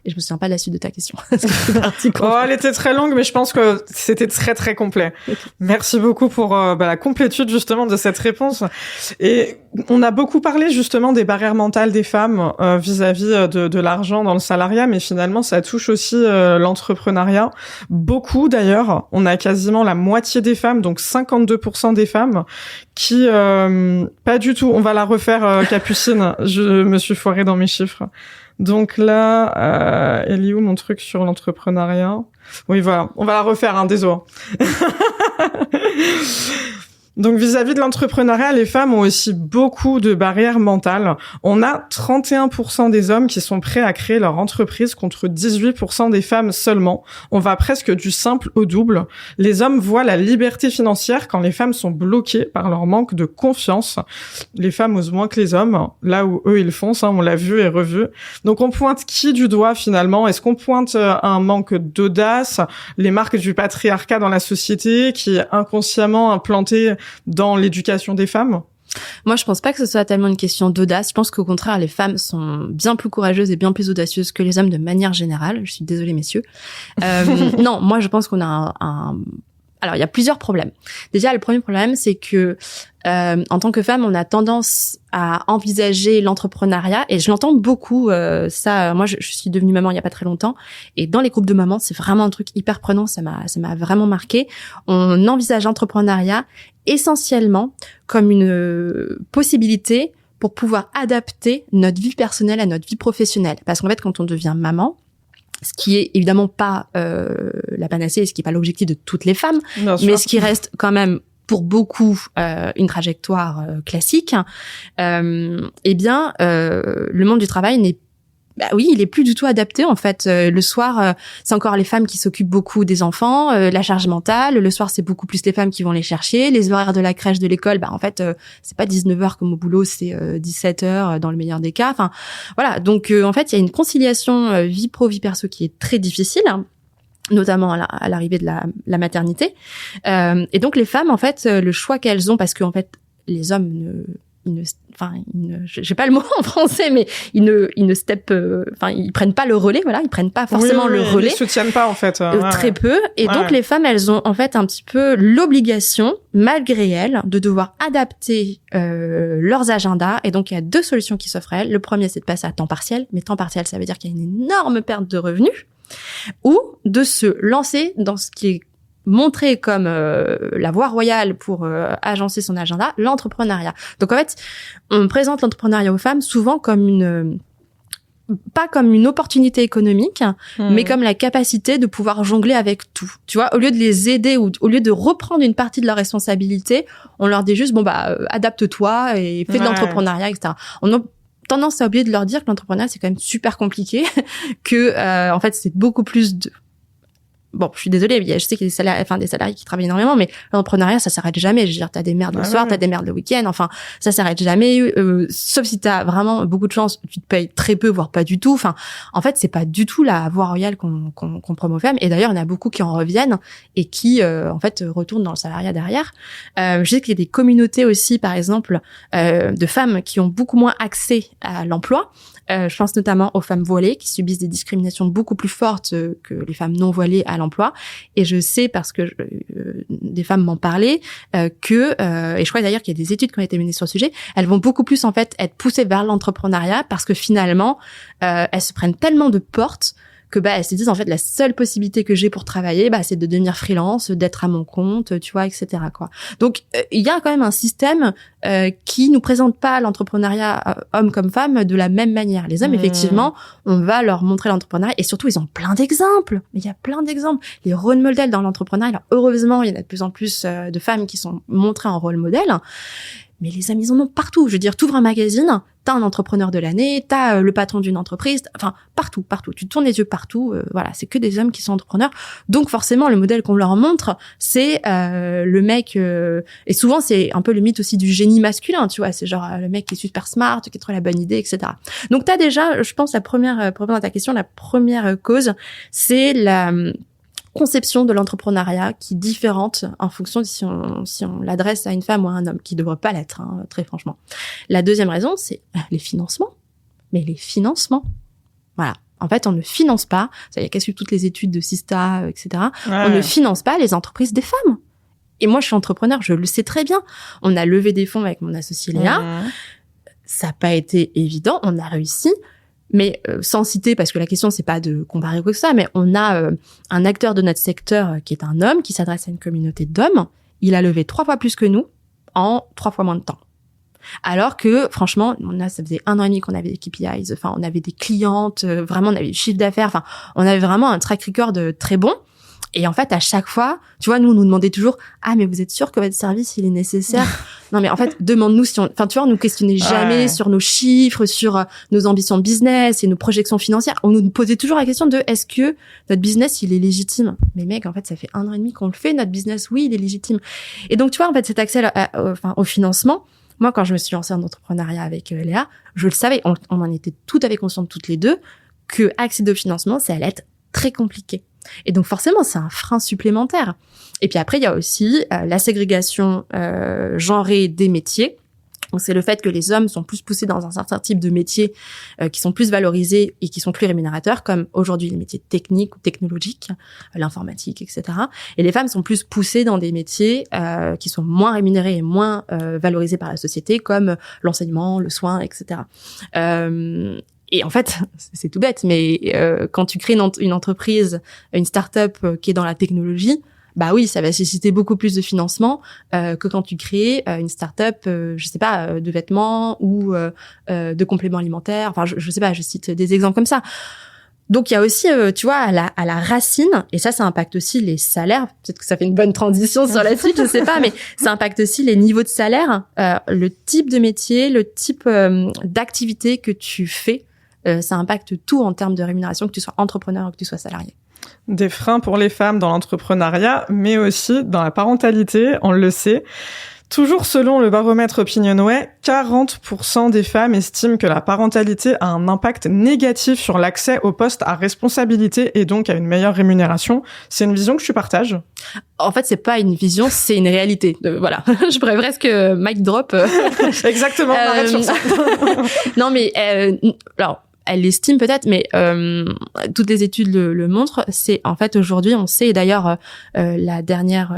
Et je me souviens pas de la suite de ta question. Elle était très longue, mais je pense que c'était très très complet. Okay. Merci beaucoup pour la complétude justement de cette réponse. Et on a beaucoup parlé justement des barrières mentales des femmes vis-à-vis de l'argent dans le salariat, mais finalement ça touche aussi l'entrepreneuriat. Beaucoup d'ailleurs. On a quasiment la moitié des femmes, donc 52% des femmes, qui pas du tout. On va la refaire, Capucine. Je me suis foirée dans mes chiffres. Donc là, elle est où mon truc sur l'entrepreneuriat? Oui, voilà. On va la refaire, désolé. Donc, vis-à-vis de l'entrepreneuriat, les femmes ont aussi beaucoup de barrières mentales. On a 31% des hommes qui sont prêts à créer leur entreprise contre 18% des femmes seulement. On va presque du simple au double. Les hommes voient la liberté financière quand les femmes sont bloquées par leur manque de confiance. Les femmes osent moins que les hommes, là où eux, ils foncent, on l'a vu et revu. Donc, on pointe qui du doigt, finalement? Est-ce qu'on pointe un manque d'audace, les marques du patriarcat dans la société qui est inconsciemment implanté dans l'éducation des femmes? Moi, je pense pas que ce soit tellement une question d'audace. Je pense qu'au contraire, les femmes sont bien plus courageuses et bien plus audacieuses que les hommes de manière générale. Je suis désolée, messieurs. Non, moi, je pense qu'on a Alors, il y a plusieurs problèmes. Déjà, le premier problème, c'est que en tant que femme, on a tendance à envisager l'entrepreneuriat, et je l'entends beaucoup. Moi, je suis devenue maman il y a pas très longtemps, et dans les groupes de mamans, c'est vraiment un truc hyper prenant. Ça m'a vraiment marqué. On envisage l'entrepreneuriat essentiellement comme une possibilité pour pouvoir adapter notre vie personnelle à notre vie professionnelle. Parce qu'en fait, quand on devient maman, ce qui est évidemment pas la panacée, ce qui est pas l'objectif de toutes les femmes, mais ce qui reste quand même pour beaucoup une trajectoire classique, le monde du travail il est plus du tout adapté en fait. Le soir, c'est encore les femmes qui s'occupent beaucoup des enfants, la charge mentale. Le soir, c'est beaucoup plus les femmes qui vont les chercher. Les horaires de la crèche, de l'école, c'est pas 19h comme au boulot, c'est 17h dans le meilleur des cas. Enfin, voilà. Donc en fait, il y a une conciliation vie pro vie perso qui est très difficile, notamment à l'arrivée de la maternité. Et donc les femmes, en fait, le choix qu'elles ont, parce que en fait, les hommes j'ai pas le mot en français, mais ils prennent pas le relais, voilà, ils prennent pas forcément le relais. Ils soutiennent pas, en fait. Très peu. Et donc, les femmes, elles ont, en fait, un petit peu l'obligation, malgré elles, de devoir adapter, leurs agendas. Et donc, il y a deux solutions qui s'offrent à elles. Le premier, c'est de passer à temps partiel. Mais temps partiel, ça veut dire qu'il y a une énorme perte de revenus. Ou de se lancer dans ce qui est montré comme la voie royale pour agencer son agenda, l'entrepreneuriat. Donc en fait, on présente l'entrepreneuriat aux femmes souvent comme pas comme une opportunité économique, mais comme la capacité de pouvoir jongler avec tout. Tu vois, au lieu de les aider ou au lieu de reprendre une partie de leur responsabilité, on leur dit juste adapte-toi et fais de l'entrepreneuriat, etc. On a tendance à oublier de leur dire que l'entrepreneuriat c'est quand même super compliqué, que en fait c'est beaucoup plus de... Bon, je suis désolée, je sais qu'il y a des salariés qui travaillent énormément, mais l'entrepreneuriat, ça s'arrête jamais. Je veux dire, t'as des merdes le soir, t'as des merdes le week-end, enfin, ça s'arrête jamais, sauf si t'as vraiment beaucoup de chance, tu te payes très peu, voire pas du tout. Enfin, en fait, c'est pas du tout la voie royale qu'on promeut aux femmes. Et d'ailleurs, il y en a beaucoup qui en reviennent et qui, retournent dans le salariat derrière. Je sais qu'il y a des communautés aussi, par exemple, de femmes qui ont beaucoup moins accès à l'emploi. Je pense notamment aux femmes voilées qui subissent des discriminations beaucoup plus fortes que les femmes non voilées à l'emploi. Et je sais, parce que des femmes m'en parlaient, et je crois d'ailleurs qu'il y a des études qui ont été menées sur le sujet, elles vont beaucoup plus en fait être poussées vers l'entrepreneuriat parce que finalement, elles se prennent tellement de portes que elles se disent en fait la seule possibilité que j'ai pour travailler, c'est de devenir freelance, d'être à mon compte, tu vois, etc. quoi. Donc il y a quand même un système qui nous présente pas l'entrepreneuriat homme comme femme de la même manière. Les hommes, effectivement, on va leur montrer l'entrepreneuriat et surtout ils ont plein d'exemples. Mais il y a plein d'exemples. Les role modèles dans l'entrepreneuriat. Alors heureusement, il y en a de plus en plus de femmes qui sont montrées en rôle modèle. Mais les hommes, ils en ont partout. Je veux dire, t'ouvres un magazine, t'as un entrepreneur de l'année, t'as le patron d'une entreprise, enfin partout. Tu tournes les yeux partout. Voilà, c'est que des hommes qui sont entrepreneurs. Donc forcément, le modèle qu'on leur montre, c'est le mec. Et souvent, c'est un peu le mythe aussi du génie masculin. Tu vois, c'est genre le mec qui est super smart, qui a trop la bonne idée, etc. Donc t'as déjà, je pense, pour répondre à ta question, la première cause, c'est la conception de l'entrepreneuriat qui est différente en fonction de si on l'adresse à une femme ou à un homme, qui ne devrait pas l'être, très franchement. La deuxième raison, c'est les financements. Mais les financements, voilà. En fait, on ne finance pas, ça y a qu'à suivre toutes les études de Sista, etc. Ouais. On ne finance pas les entreprises des femmes. Et moi, je suis entrepreneur, je le sais très bien. On a levé des fonds avec mon associé Léa. Ça n'a pas été évident, on a réussi. Mais sans citer, parce que la question c'est pas de comparer quoi que ça, mais on a un acteur de notre secteur qui est un homme qui s'adresse à une communauté d'hommes. Il a levé 3 fois plus que nous en 3 fois moins de temps. Alors que franchement, ça faisait 1 an et demi qu'on avait des KPIs. Enfin, on avait des clientes, vraiment on avait du chiffre d'affaires. Enfin, on avait vraiment un track record très bon. Et en fait, à chaque fois, tu vois, nous demandait toujours, mais vous êtes sûr que votre service, il est nécessaire? Non, mais en fait, demande-nous tu vois, on nous questionnait jamais sur nos chiffres, sur nos ambitions business et nos projections financières. On nous posait toujours la question de, est-ce que notre business, il est légitime? Mais mec, en fait, ça fait 1 an et demi qu'on le fait, notre business, oui, il est légitime. Et donc, tu vois, en fait, cet accès au financement, moi, quand je me suis lancée en entrepreneuriat avec Léa, je le savais, on en était tout à fait conscientes toutes les deux, que accéder au financement, ça allait être très compliqué. Et donc forcément, c'est un frein supplémentaire. Et puis après, il y a aussi la ségrégation genrée des métiers. Donc c'est le fait que les hommes sont plus poussés dans un certain type de métiers qui sont plus valorisés et qui sont plus rémunérateurs, comme aujourd'hui les métiers techniques ou technologiques, l'informatique, etc. Et les femmes sont plus poussées dans des métiers qui sont moins rémunérés et moins valorisés par la société, comme l'enseignement, le soin, etc. Et en fait, c'est tout bête, mais quand tu crées une entreprise, une start-up qui est dans la technologie, oui, ça va susciter beaucoup plus de financement que quand tu crées une start-up, je sais pas, de vêtements ou de compléments alimentaires. Enfin, je sais pas, je cite des exemples comme ça. Donc il y a aussi, tu vois, à la racine, et ça impacte aussi les salaires. Peut-être que ça fait une bonne transition sur la suite, je sais pas, mais ça impacte aussi les niveaux de salaire, le type de métier, le type d'activité que tu fais. Ça impacte tout en termes de rémunération, que tu sois entrepreneur ou que tu sois salarié. Des freins pour les femmes dans l'entrepreneuriat, mais aussi dans la parentalité, on le sait. Toujours selon le baromètre Opinionway, 40% des femmes estiment que la parentalité a un impact négatif sur l'accès aux postes à responsabilité et donc à une meilleure rémunération. C'est une vision que tu partages? En fait, c'est pas une vision, c'est une réalité. Voilà. Je pourrais presque mic drop. Exactement, on arrête sur ça. Non, mais alors, elle l'estime peut-être, mais toutes les études le montrent. C'est en fait aujourd'hui, on sait. Et d'ailleurs, la dernière,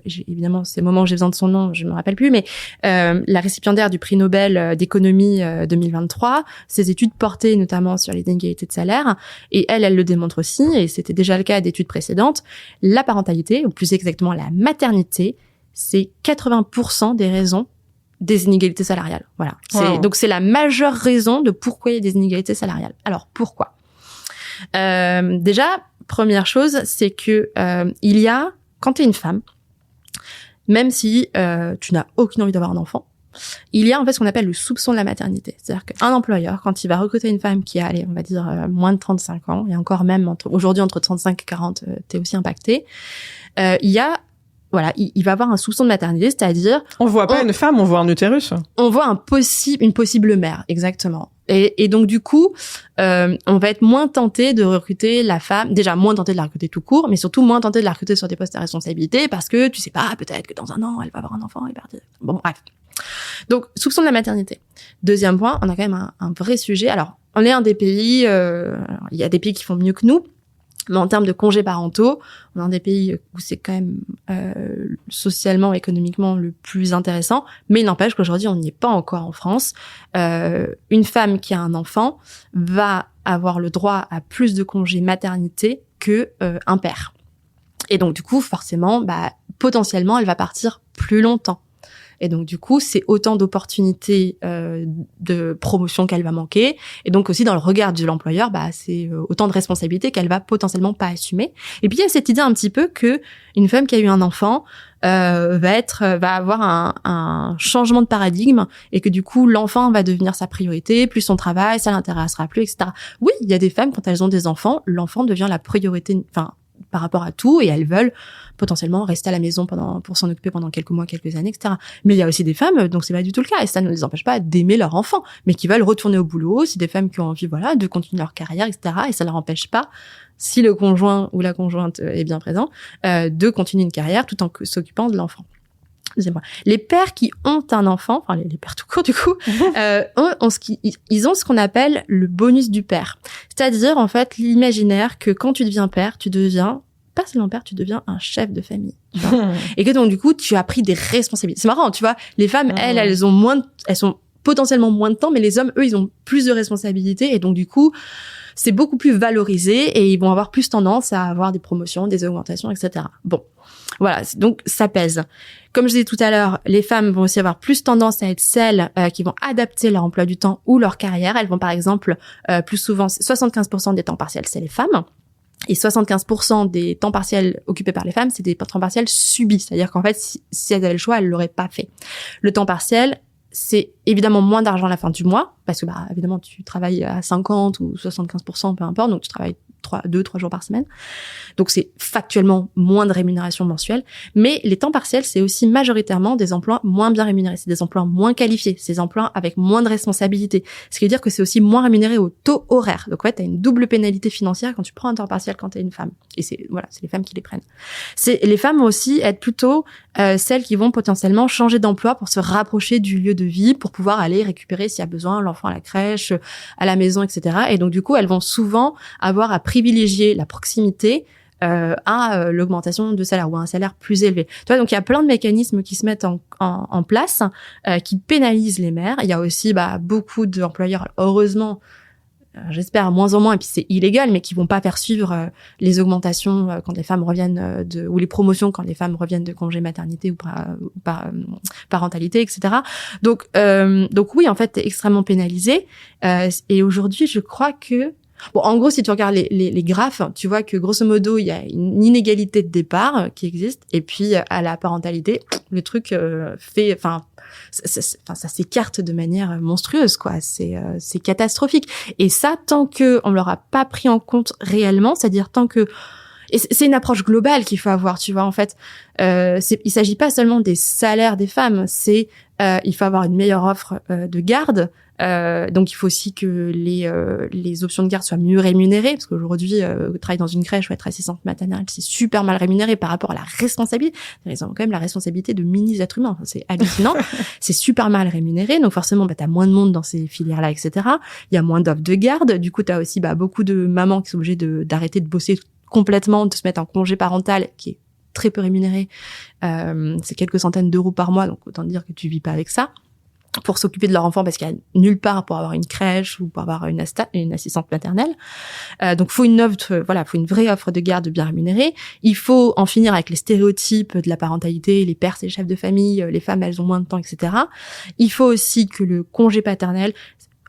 évidemment, c'est le moment où j'ai besoin de son nom, je me rappelle plus, mais la récipiendaire du prix Nobel d'économie 2023, ses études portaient notamment sur les inégalités de salaire, et elle le démontre aussi. Et c'était déjà le cas d'études précédentes. La parentalité, ou plus exactement la maternité, c'est 80% des raisons des inégalités salariales. Voilà. Wow. Donc c'est la majeure raison de pourquoi il y a des inégalités salariales. Alors pourquoi? Déjà, première chose, c'est que il y a, quand tu es une femme, même si tu n'as aucune envie d'avoir un enfant, il y a en fait ce qu'on appelle le soupçon de la maternité. C'est-à-dire qu'un employeur, quand il va recruter une femme qui a, allez, on va dire moins de 35 ans, et encore même aujourd'hui entre 35 et 40, t'es aussi impacté, il y a voilà, il va avoir un soupçon de maternité, c'est-à-dire... On voit pas une femme, on voit un utérus. On voit une possible mère, exactement. Et donc, du coup, on va être moins tenté de recruter la femme, déjà moins tenté de la recruter tout court, mais surtout moins tenté de la recruter sur des postes à responsabilité, parce que tu sais pas, peut-être que dans 1 an, elle va avoir un enfant et partir. Bon, bref. Donc, soupçon de la maternité. Deuxième point, on a quand même un vrai sujet. Alors, on est un des pays, il y a des pays qui font mieux que nous, Mais en termes de congés parentaux, on est dans des pays où c'est quand même socialement, économiquement le plus intéressant. Mais il n'empêche qu'aujourd'hui, on n'y est pas encore en France. Une femme qui a un enfant va avoir le droit à plus de congés maternité que un père. Et donc du coup, forcément, potentiellement, elle va partir plus longtemps. Et donc du coup, c'est autant d'opportunités de promotion qu'elle va manquer, et donc aussi dans le regard de l'employeur, c'est autant de responsabilités qu'elle va potentiellement pas assumer. Et puis il y a cette idée un petit peu que une femme qui a eu un enfant va avoir un changement de paradigme, et que du coup l'enfant va devenir sa priorité, plus son travail, ça l'intéressera plus, etc. Oui, il y a des femmes, quand elles ont des enfants, l'enfant devient la priorité, par rapport à tout, et elles veulent potentiellement rester à la maison pour s'en occuper pendant quelques mois, quelques années, etc. Mais il y a aussi des femmes, donc c'est pas du tout le cas, et ça ne les empêche pas d'aimer leur enfant, mais qui veulent retourner au boulot. C'est des femmes qui ont envie, de continuer leur carrière, etc. Et ça ne leur empêche pas, si le conjoint ou la conjointe est bien présent, de continuer une carrière tout en s'occupant de l'enfant. Les pères qui ont un enfant, les pères tout court du coup, ils ont ce qu'on appelle le bonus du père. C'est-à-dire, en fait, l'imaginaire que quand tu deviens père, tu deviens pas seulement père, tu deviens un chef de famille. Tu vois. Et que donc, du coup, tu as pris des responsabilités. C'est marrant, tu vois. Les femmes, elles sont potentiellement moins de temps, mais les hommes, eux, ils ont plus de responsabilités. Et donc, du coup, c'est beaucoup plus valorisé, et ils vont avoir plus tendance à avoir des promotions, des augmentations, etc. Bon. Voilà, donc ça pèse. Comme je disais tout à l'heure, les femmes vont aussi avoir plus tendance à être celles qui vont adapter leur emploi du temps ou leur carrière. Elles vont par exemple, plus souvent, 75% des temps partiels, c'est les femmes. Et 75% des temps partiels occupés par les femmes, c'est des temps partiels subis. C'est-à-dire qu'en fait, si elles avaient le choix, elles l'auraient pas fait. Le temps partiel, c'est évidemment moins d'argent à la fin du mois, parce que évidemment, tu travailles à 50 ou 75%, peu importe, donc tu travailles 2-3 jours par semaine. Donc c'est factuellement moins de rémunération mensuelle. Mais les temps partiels, c'est aussi majoritairement des emplois moins bien rémunérés. C'est des emplois moins qualifiés. C'est des emplois avec moins de responsabilités. Ce qui veut dire que c'est aussi moins rémunéré au taux horaire. Donc en fait, t'as une double pénalité financière quand tu prends un temps partiel quand t'es une femme. Et c'est les femmes qui les prennent. Les femmes vont aussi être plutôt celles qui vont potentiellement changer d'emploi pour se rapprocher du lieu de vie, pour pouvoir aller récupérer s'il y a besoin l'enfant à la crèche, à la maison, etc. Et donc du coup, elles vont souvent avoir à privilégier la proximité à l'augmentation de salaire, ou à un salaire plus élevé. Tu vois, donc il y a plein de mécanismes qui se mettent en place, qui pénalisent les mères. Il y a aussi beaucoup d'employeurs, heureusement, j'espère moins en moins, et puis c'est illégal, mais qui vont pas faire suivre les augmentations quand les femmes reviennent ou les promotions quand les femmes reviennent de congé maternité ou parentalité, etc. Donc oui, en fait, t'es extrêmement pénalisé. Et aujourd'hui, je crois que en gros, si tu regardes les graphes, tu vois que grosso modo, il y a une inégalité de départ qui existe, et puis à la parentalité, le truc ça s'écarte de manière monstrueuse, quoi. C'est catastrophique. Et ça, tant que on l'aura pas pris en compte réellement, c'est-à-dire tant que et c'est une approche globale qu'il faut avoir, tu vois, en fait. Il s'agit pas seulement des salaires des femmes, il faut avoir une meilleure offre de garde. Donc il faut aussi que les options de garde soient mieux rémunérées, parce qu'aujourd'hui travailler dans une crèche ou être assistante maternelle, c'est super mal rémunéré par rapport à la responsabilité. Ils ont quand même la responsabilité de mini-êtres humains, c'est hallucinant. C'est super mal rémunéré, donc forcément t'as moins de monde dans ces filières-là, etc. Il y a moins d'offres de garde, du coup t'as aussi beaucoup de mamans qui sont obligées d'arrêter de bosser complètement, de se mettre en congé parental, qui est très peu rémunéré. C'est quelques centaines d'euros par mois, donc autant dire que tu vis pas avec ça, pour s'occuper de leur enfant, parce qu'il y a nulle part pour avoir une crèche ou pour avoir une assistante maternelle. Donc faut faut une vraie offre de garde bien rémunérée. Il faut en finir avec les stéréotypes de la parentalité, les pères c'est les chefs de famille, les femmes elles ont moins de temps, etc. Il faut aussi que le congé paternel,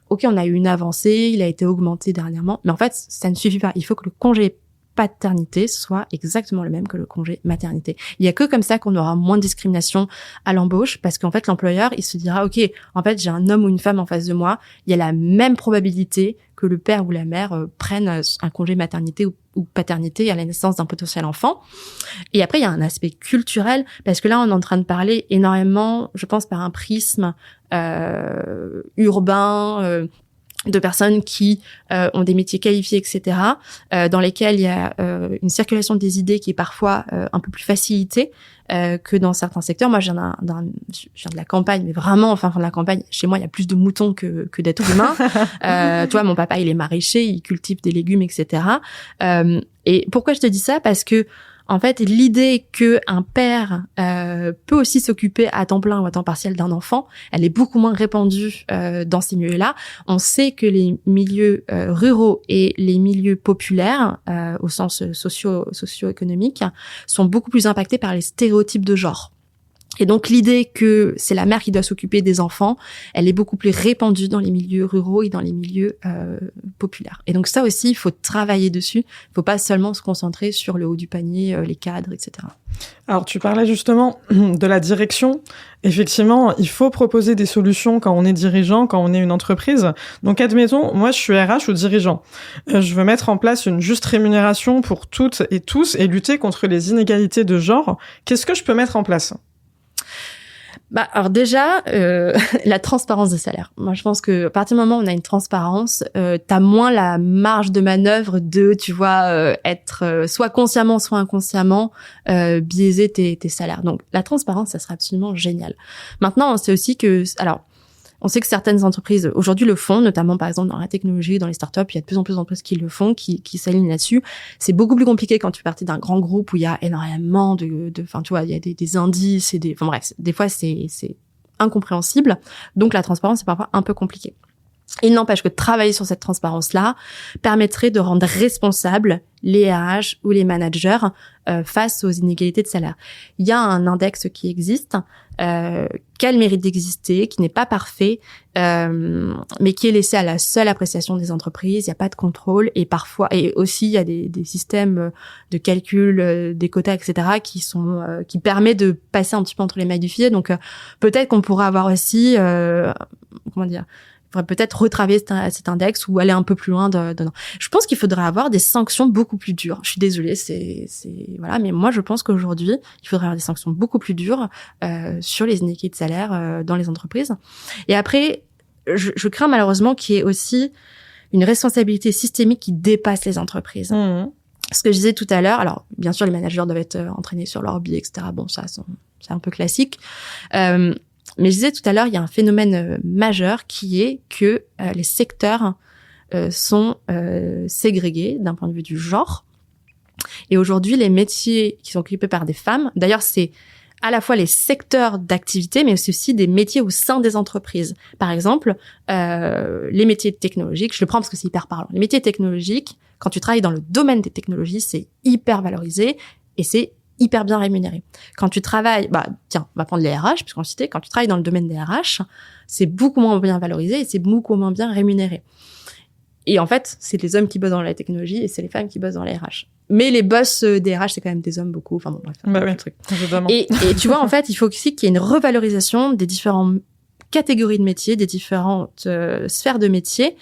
ok, on a eu une avancée, il a été augmenté dernièrement, mais en fait ça ne suffit pas. Il faut que le congé paternité soit exactement le même que le congé maternité. Il y a que comme ça qu'on aura moins de discrimination à l'embauche, parce qu'en fait l'employeur il se dira ok, en fait j'ai un homme ou une femme en face de moi, il y a la même probabilité que le père ou la mère prennent un congé maternité ou paternité à la naissance d'un potentiel enfant. Et après il y a un aspect culturel, parce que là on est en train de parler énormément, je pense, par un prisme urbain, de personnes qui ont des métiers qualifiés, etc., dans lesquels il y a une circulation des idées qui est parfois un peu plus facilitée que dans certains secteurs. Moi, je viens de la campagne, mais vraiment, enfin, de la campagne, chez moi, il y a plus de moutons que d'êtres humains. Tu vois, mon papa, il est maraîcher, il cultive des légumes, etc. Et pourquoi je te dis ça? Parce que en fait, l'idée que un père peut aussi s'occuper à temps plein ou à temps partiel d'un enfant, elle est beaucoup moins répandue dans ces milieux-là. On sait que les milieux ruraux et les milieux populaires, au sens socio-économique, sont beaucoup plus impactés par les stéréotypes de genre. Et donc l'idée que c'est la mère qui doit s'occuper des enfants, elle est beaucoup plus répandue dans les milieux ruraux et dans les milieux populaires. Et donc ça aussi, il faut travailler dessus. Il faut pas seulement se concentrer sur le haut du panier, les cadres, etc. Alors tu parlais justement de la direction. Effectivement, il faut proposer des solutions quand on est dirigeant, quand on est une entreprise. Donc admettons, moi je suis RH ou dirigeant. Je veux mettre en place une juste rémunération pour toutes et tous et lutter contre les inégalités de genre. Qu'est-ce que je peux mettre en place ? Alors déjà, la transparence des salaires. Moi, je pense que à partir du moment où on a une transparence, t'as moins la marge de manœuvre de, tu vois, être soit consciemment, soit inconsciemment biaiser tes salaires. Donc, la transparence, ça serait absolument génial. Maintenant, on sait aussi que, on sait que certaines entreprises aujourd'hui le font, notamment par exemple dans la technologie, dans les startups, il y a de plus en plus d'entreprises qui le font, qui s'alignent là-dessus. C'est beaucoup plus compliqué quand tu fais partie d'un grand groupe où il y a énormément enfin tu vois, il y a des indices et enfin bref, des fois c'est incompréhensible. Donc la transparence c'est parfois un peu compliqué. Il n'empêche que travailler sur cette transparence-là permettrait de rendre responsables les RH ou les managers face aux inégalités de salaire. Il y a un index qui existe, qui a le mérite d'exister, qui n'est pas parfait, mais qui est laissé à la seule appréciation des entreprises. Il n'y a pas de contrôle et parfois, et aussi il y a des systèmes de calcul, des quotas, etc., qui permettent de passer un petit peu entre les mailles du filet. Donc peut-être qu'on pourra avoir aussi, il faudrait peut-être retravailler cet index ou aller un peu plus loin dedans. Je pense qu'il faudrait avoir des sanctions beaucoup plus dures. Je suis désolée, voilà, mais moi je pense qu'aujourd'hui, il faudrait avoir des sanctions beaucoup plus dures sur les inégalités de salaire dans les entreprises. Et après, je crains malheureusement qu'il y ait aussi une responsabilité systémique qui dépasse les entreprises. Mmh. Ce que je disais tout à l'heure, alors bien sûr les managers doivent être entraînés sur leur biais, etc. Bon, ça c'est un peu classique. Mais je disais tout à l'heure, il y a un phénomène majeur qui est que les secteurs sont ségrégés d'un point de vue du genre. Et aujourd'hui, les métiers qui sont occupés par des femmes, d'ailleurs, c'est à la fois les secteurs d'activité, mais c'est aussi des métiers au sein des entreprises. Par exemple, les métiers technologiques, je le prends parce que c'est hyper parlant. Les métiers technologiques, quand tu travailles dans le domaine des technologies, c'est hyper valorisé et c'est hyper bien rémunéré. Quand tu travailles, tiens, on va prendre les RH, puisqu'on le citait, quand tu travailles dans le domaine des RH, c'est beaucoup moins bien valorisé et c'est beaucoup moins bien rémunéré. Et en fait, c'est les hommes qui bossent dans la technologie et c'est les femmes qui bossent dans les RH. Mais les boss des RH, c'est quand même des hommes beaucoup. Enfin bon, bref. Oui, truc. Et tu vois, en fait, il faut aussi qu'il y ait une revalorisation des différentes catégories de métiers, des différentes sphères de métiers.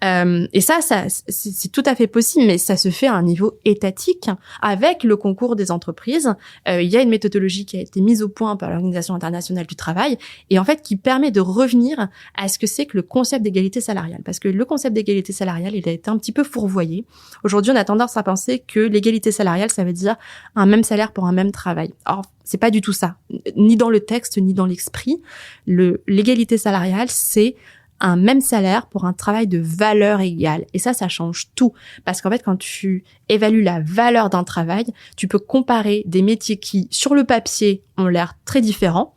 Et ça c'est tout à fait possible, mais ça se fait à un niveau étatique avec le concours des entreprises. Il y a une méthodologie qui a été mise au point par l'Organisation internationale du travail et en fait qui permet de revenir à ce que c'est que le concept d'égalité salariale. Parce que le concept d'égalité salariale, il a été un petit peu fourvoyé. Aujourd'hui, on a tendance à penser que l'égalité salariale, ça veut dire un même salaire pour un même travail. Or, c'est pas du tout ça. Ni dans le texte, ni dans l'esprit. L'égalité salariale, c'est un même salaire pour un travail de valeur égale. Et ça change tout. Parce qu'en fait, quand tu évalues la valeur d'un travail, tu peux comparer des métiers qui, sur le papier, ont l'air très différents,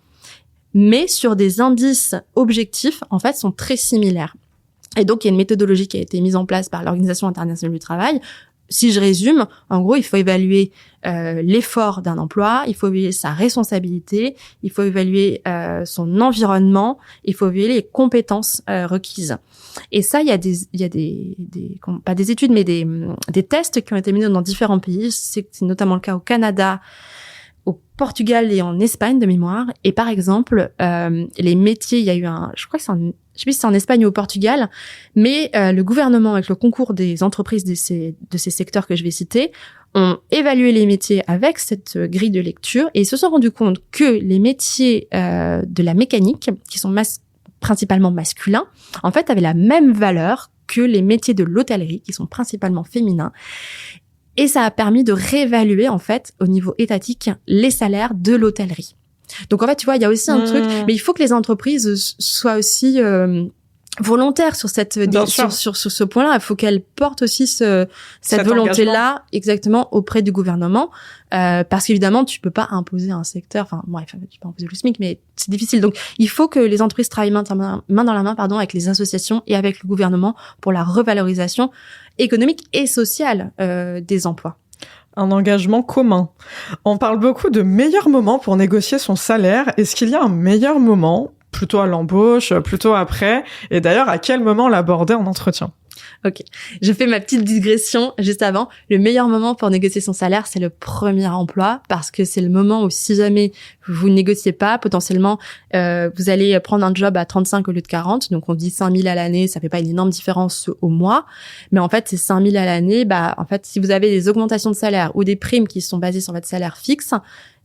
mais sur des indices objectifs, en fait, sont très similaires. Et donc, il y a une méthodologie qui a été mise en place par l'Organisation internationale du travail. Si je résume, en gros, il faut évaluer l'effort d'un emploi, il faut évaluer sa responsabilité, il faut évaluer son environnement, il faut évaluer les compétences requises. Et ça, il y a des pas des études, mais des tests qui ont été menés dans différents pays. C'est notamment le cas au Canada, au Portugal et en Espagne de mémoire. Et par exemple, les métiers, il y a eu je crois que je sais plus si c'est en Espagne ou au Portugal, mais le gouvernement, avec le concours des entreprises de ces secteurs que je vais citer, ont évalué les métiers avec cette grille de lecture et ils se sont rendus compte que les métiers de la mécanique, qui sont principalement masculins, en fait, avaient la même valeur que les métiers de l'hôtellerie, qui sont principalement féminins. Et ça a permis de réévaluer, en fait, au niveau étatique, les salaires de l'hôtellerie. Donc, en fait, tu vois, il y a aussi un truc, mais il faut que les entreprises soient aussi volontaires sur sur ce point-là. Il faut qu'elles portent aussi cette volonté-là exactement auprès du gouvernement, parce qu'évidemment, tu peux pas imposer un secteur. Enfin, bref, tu peux imposer le SMIC, mais c'est difficile. Donc, il faut que les entreprises travaillent main dans la main, avec les associations et avec le gouvernement pour la revalorisation économique et sociale des emplois. Un engagement commun. On parle beaucoup de meilleurs moments pour négocier son salaire. Est-ce qu'il y a un meilleur moment, plutôt à l'embauche, plutôt après? Et d'ailleurs, à quel moment l'aborder en entretien? Ok, je fais ma petite digression juste avant. Le meilleur moment pour négocier son salaire, c'est le premier emploi, parce que c'est le moment où si jamais vous négociez pas, potentiellement, vous allez prendre un job à 35 au lieu de 40. Donc, on dit 5 000 à l'année, ça fait pas une énorme différence au mois. Mais en fait, ces 5 000 à l'année, en fait, si vous avez des augmentations de salaire ou des primes qui sont basées sur votre salaire fixe,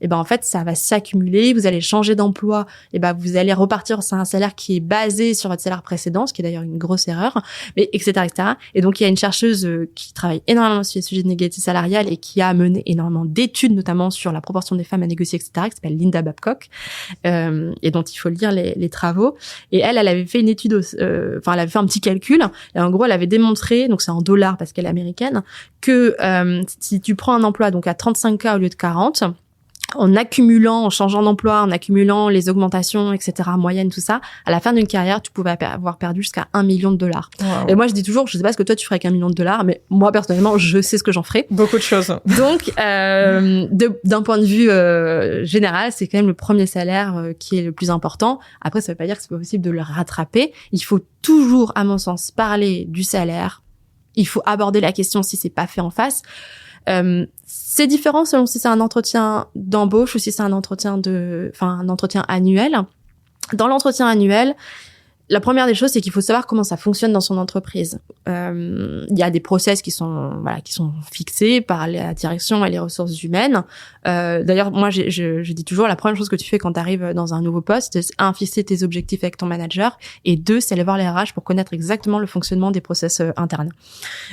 et en fait, ça va s'accumuler, vous allez changer d'emploi, et vous allez repartir sur un salaire qui est basé sur votre salaire précédent, ce qui est d'ailleurs une grosse erreur, mais etc., etc. Et donc, il y a une chercheuse qui travaille énormément sur les sujets de négociation salariale et qui a mené énormément d'études, notamment sur la proportion des femmes à négocier, etc., qui s'appelle Linda Babcock, et dont il faut lire les travaux. Et elle avait fait une étude, elle avait fait un petit calcul, et en gros, elle avait démontré, donc c'est en dollars parce qu'elle est américaine, que si tu prends un emploi donc à 35K au lieu de 40, en changeant d'emploi, en accumulant les augmentations, etc., moyenne, tout ça, à la fin d'une carrière, tu pouvais avoir perdu jusqu'à $1 million. Wow. Et moi, je dis toujours, je sais pas ce que toi tu ferais avec $1 million, mais moi, personnellement, je sais ce que j'en ferais. Beaucoup de choses. Donc, d'un point de vue général, c'est quand même le premier salaire qui est le plus important. Après, ça veut pas dire que c'est pas possible de le rattraper. Il faut toujours, à mon sens, parler du salaire. Il faut aborder la question si c'est pas fait en face. C'est différent selon si c'est un entretien d'embauche ou si c'est un entretien annuel. Dans l'entretien annuel, la première des choses, c'est qu'il faut savoir comment ça fonctionne dans son entreprise. Il y a des process qui sont fixés par la direction et les ressources humaines. D'ailleurs, moi, je dis toujours, la première chose que tu fais quand tu arrives dans un nouveau poste, c'est fixer tes objectifs avec ton manager, et 2, c'est aller voir les RH pour connaître exactement le fonctionnement des process internes.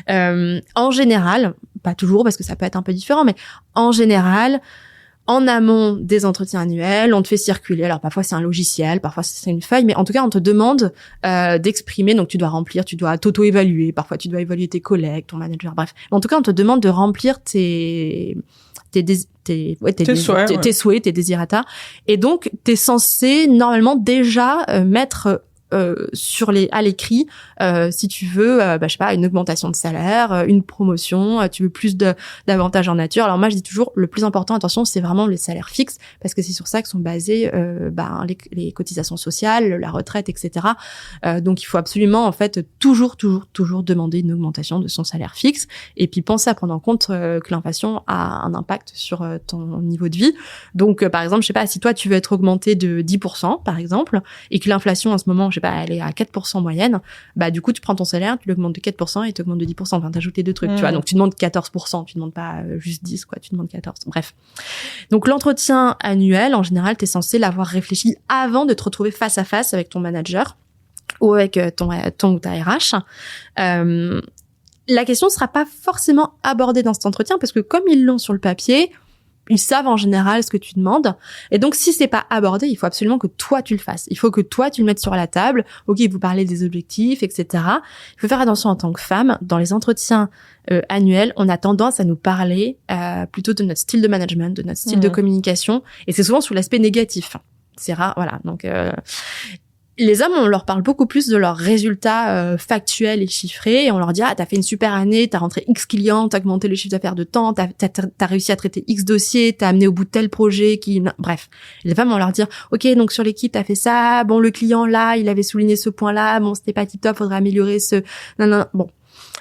En général, pas toujours parce que ça peut être un peu différent, mais en général, en amont des entretiens annuels, on te fait circuler. Alors parfois c'est un logiciel, parfois c'est une feuille, mais en tout cas on te demande d'exprimer. Donc tu dois remplir, tu dois t'auto-évaluer. Parfois tu dois évaluer tes collègues, ton manager, bref. Mais en tout cas on te demande de remplir tes souhaits, tes désirata. Et donc t'es censé normalement déjà mettre à l'écrit, si tu veux, je sais pas, une augmentation de salaire, une promotion, tu veux plus d'avantages en nature. Alors moi je dis toujours, le plus important, attention, c'est vraiment les salaires fixes, parce que c'est sur ça que sont basées les cotisations sociales, la retraite, etc. Donc il faut absolument en fait toujours demander une augmentation de son salaire fixe, et puis penser à prendre en compte que l'inflation a un impact sur ton niveau de vie. Donc par exemple, je sais pas, si toi tu veux être augmenté de 10% par exemple, et que l'inflation en ce moment, je sais pas, elle est à 4% moyenne, du coup tu prends ton salaire, tu l'augmentes de 4% et tu augmentes de 10%, enfin t'ajoutes les deux trucs, tu vois. Donc tu demandes 14%, tu demandes pas juste 10 quoi, tu demandes 14. Bref. Donc l'entretien annuel, en général, t'es censé l'avoir réfléchi avant de te retrouver face à face avec ton manager ou avec ton ou ta RH. La question sera pas forcément abordée dans cet entretien, parce que comme ils l'ont sur le papier, ils savent en général ce que tu demandes. Et donc, si c'est pas abordé, il faut absolument que toi, tu le fasses. Il faut que toi, tu le mettes sur la table. Ok, vous parlez des objectifs, etc. Il faut faire attention en tant que femme. Dans les entretiens annuels, on a tendance à nous parler plutôt de notre style de management, de notre style de communication. Et c'est souvent sur l'aspect négatif. C'est rare, voilà. Donc, les hommes, on leur parle beaucoup plus de leurs résultats factuels et chiffrés, et on leur dit t'as fait une super année, t'as rentré X clients, t'as augmenté le chiffre d'affaires de temps, t'as réussi à traiter X dossiers, t'as amené au bout de tel projet bref. Les femmes, on leur dit ok, donc sur l'équipe t'as fait ça, bon le client là, il avait souligné ce point-là, bon c'était pas tip top, faudrait améliorer bon.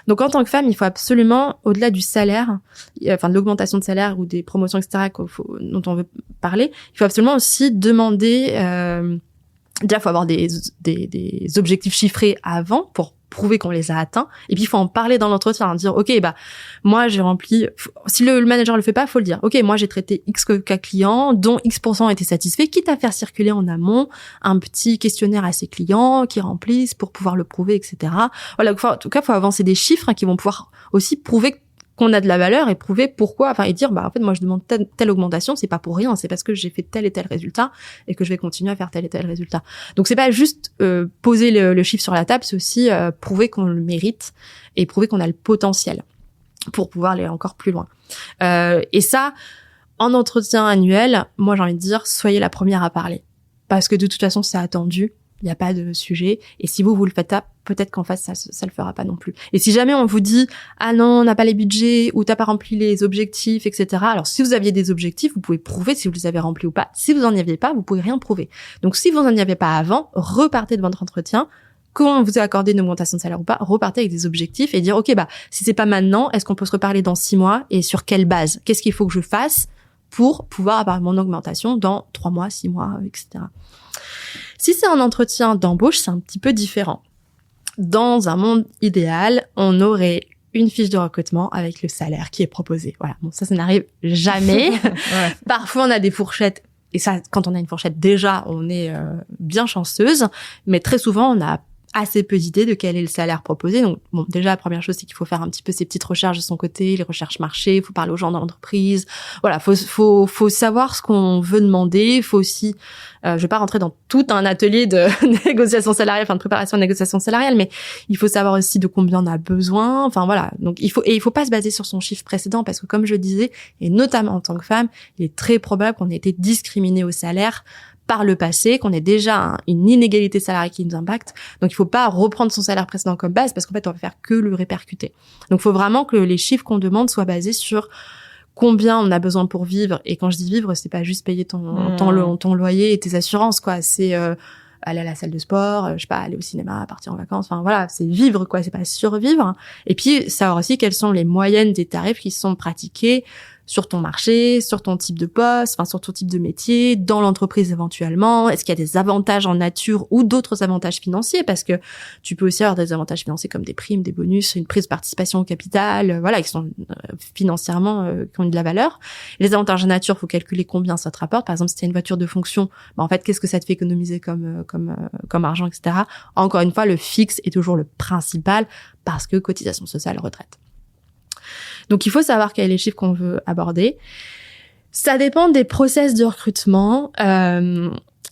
Donc en tant que femme, il faut absolument, au-delà du salaire, de l'augmentation de salaire ou des promotions, etc., dont on veut parler, il faut absolument aussi demander. Déjà, faut avoir des objectifs chiffrés avant pour prouver qu'on les a atteints. Et puis, il faut en parler dans l'entretien, dire, OK, moi, j'ai rempli, si le manager le fait pas, faut le dire. OK, moi, j'ai traité X cas clients, dont X% ont été satisfaits, quitte à faire circuler en amont un petit questionnaire à ses clients qui remplissent pour pouvoir le prouver, etc. Voilà. En tout cas, faut avancer des chiffres qui vont pouvoir aussi prouver qu'on a de la valeur et prouver pourquoi, et dire, en fait, moi, je demande telle augmentation, c'est pas pour rien, c'est parce que j'ai fait tel et tel résultat et que je vais continuer à faire tel et tel résultat. Donc, c'est pas juste poser le chiffre sur la table, c'est aussi prouver qu'on le mérite et prouver qu'on a le potentiel pour pouvoir aller encore plus loin. Et ça, en entretien annuel, moi, j'ai envie de dire, soyez la première à parler. Parce que de toute façon, c'est attendu. Il n'y a pas de sujet. Et si vous le faites pas, peut-être qu'en face, ça le fera pas non plus. Et si jamais on vous dit, ah non, on n'a pas les budgets, ou t'as pas rempli les objectifs, etc. Alors, si vous aviez des objectifs, vous pouvez prouver si vous les avez remplis ou pas. Si vous en aviez pas, vous pouvez rien prouver. Donc, si vous en aviez pas avant, repartez de votre entretien. Quand on vous a accordé une augmentation de salaire ou pas, repartez avec des objectifs et dire, OK, si c'est pas maintenant, est-ce qu'on peut se reparler dans 6 mois et sur quelle base? Qu'est-ce qu'il faut que je fasse pour pouvoir avoir mon augmentation dans 3 mois, 6 mois, etc. Si c'est un entretien d'embauche, c'est un petit peu différent. Dans un monde idéal, on aurait une fiche de recrutement avec le salaire qui est proposé. Voilà. Bon, ça n'arrive jamais. Ouais. Parfois, on a des fourchettes. Et ça, quand on a une fourchette, déjà, on est bien chanceuse. Mais très souvent, on a assez peu d'idées de quel est le salaire proposé. Donc, bon, déjà, la première chose, c'est qu'il faut faire un petit peu ses petites recherches de son côté, les recherches marché, il faut parler aux gens dans l'entreprise. Voilà, faut savoir ce qu'on veut demander. Il faut aussi, je vais pas rentrer dans tout un atelier de négociation salariale, de préparation de négociation salariale, mais il faut savoir aussi de combien on a besoin. Enfin, voilà. Donc, il faut pas se baser sur son chiffre précédent parce que, comme je disais, et notamment en tant que femme, il est très probable qu'on ait été discriminé au salaire par le passé, qu'on ait déjà une inégalité salariale qui nous impacte. Donc, il faut pas reprendre son salaire précédent comme base parce qu'en fait, on va faire que le répercuter. Donc, il faut vraiment que les chiffres qu'on demande soient basés sur combien on a besoin pour vivre. Et quand je dis vivre, c'est pas juste payer ton loyer et tes assurances, quoi. C'est aller à la salle de sport, je sais pas, aller au cinéma, partir en vacances. Enfin, voilà, c'est vivre, quoi. C'est pas survivre. Et puis, savoir aussi quelles sont les moyennes des tarifs qui sont pratiqués sur ton marché, sur ton type de poste, sur ton type de métier, dans l'entreprise éventuellement. Est-ce qu'il y a des avantages en nature ou d'autres avantages financiers? Parce que tu peux aussi avoir des avantages financiers comme des primes, des bonus, une prise de participation au capital, voilà, qui sont financièrement, qui ont de la valeur. Les avantages en nature, faut calculer combien ça te rapporte. Par exemple, si tu as une voiture de fonction, en fait, qu'est-ce que ça te fait économiser comme argent, etc. Encore une fois, le fixe est toujours le principal parce que cotisation sociale, retraite. Donc, il faut savoir quels sont les chiffres qu'on veut aborder. Ça dépend des process de recrutement,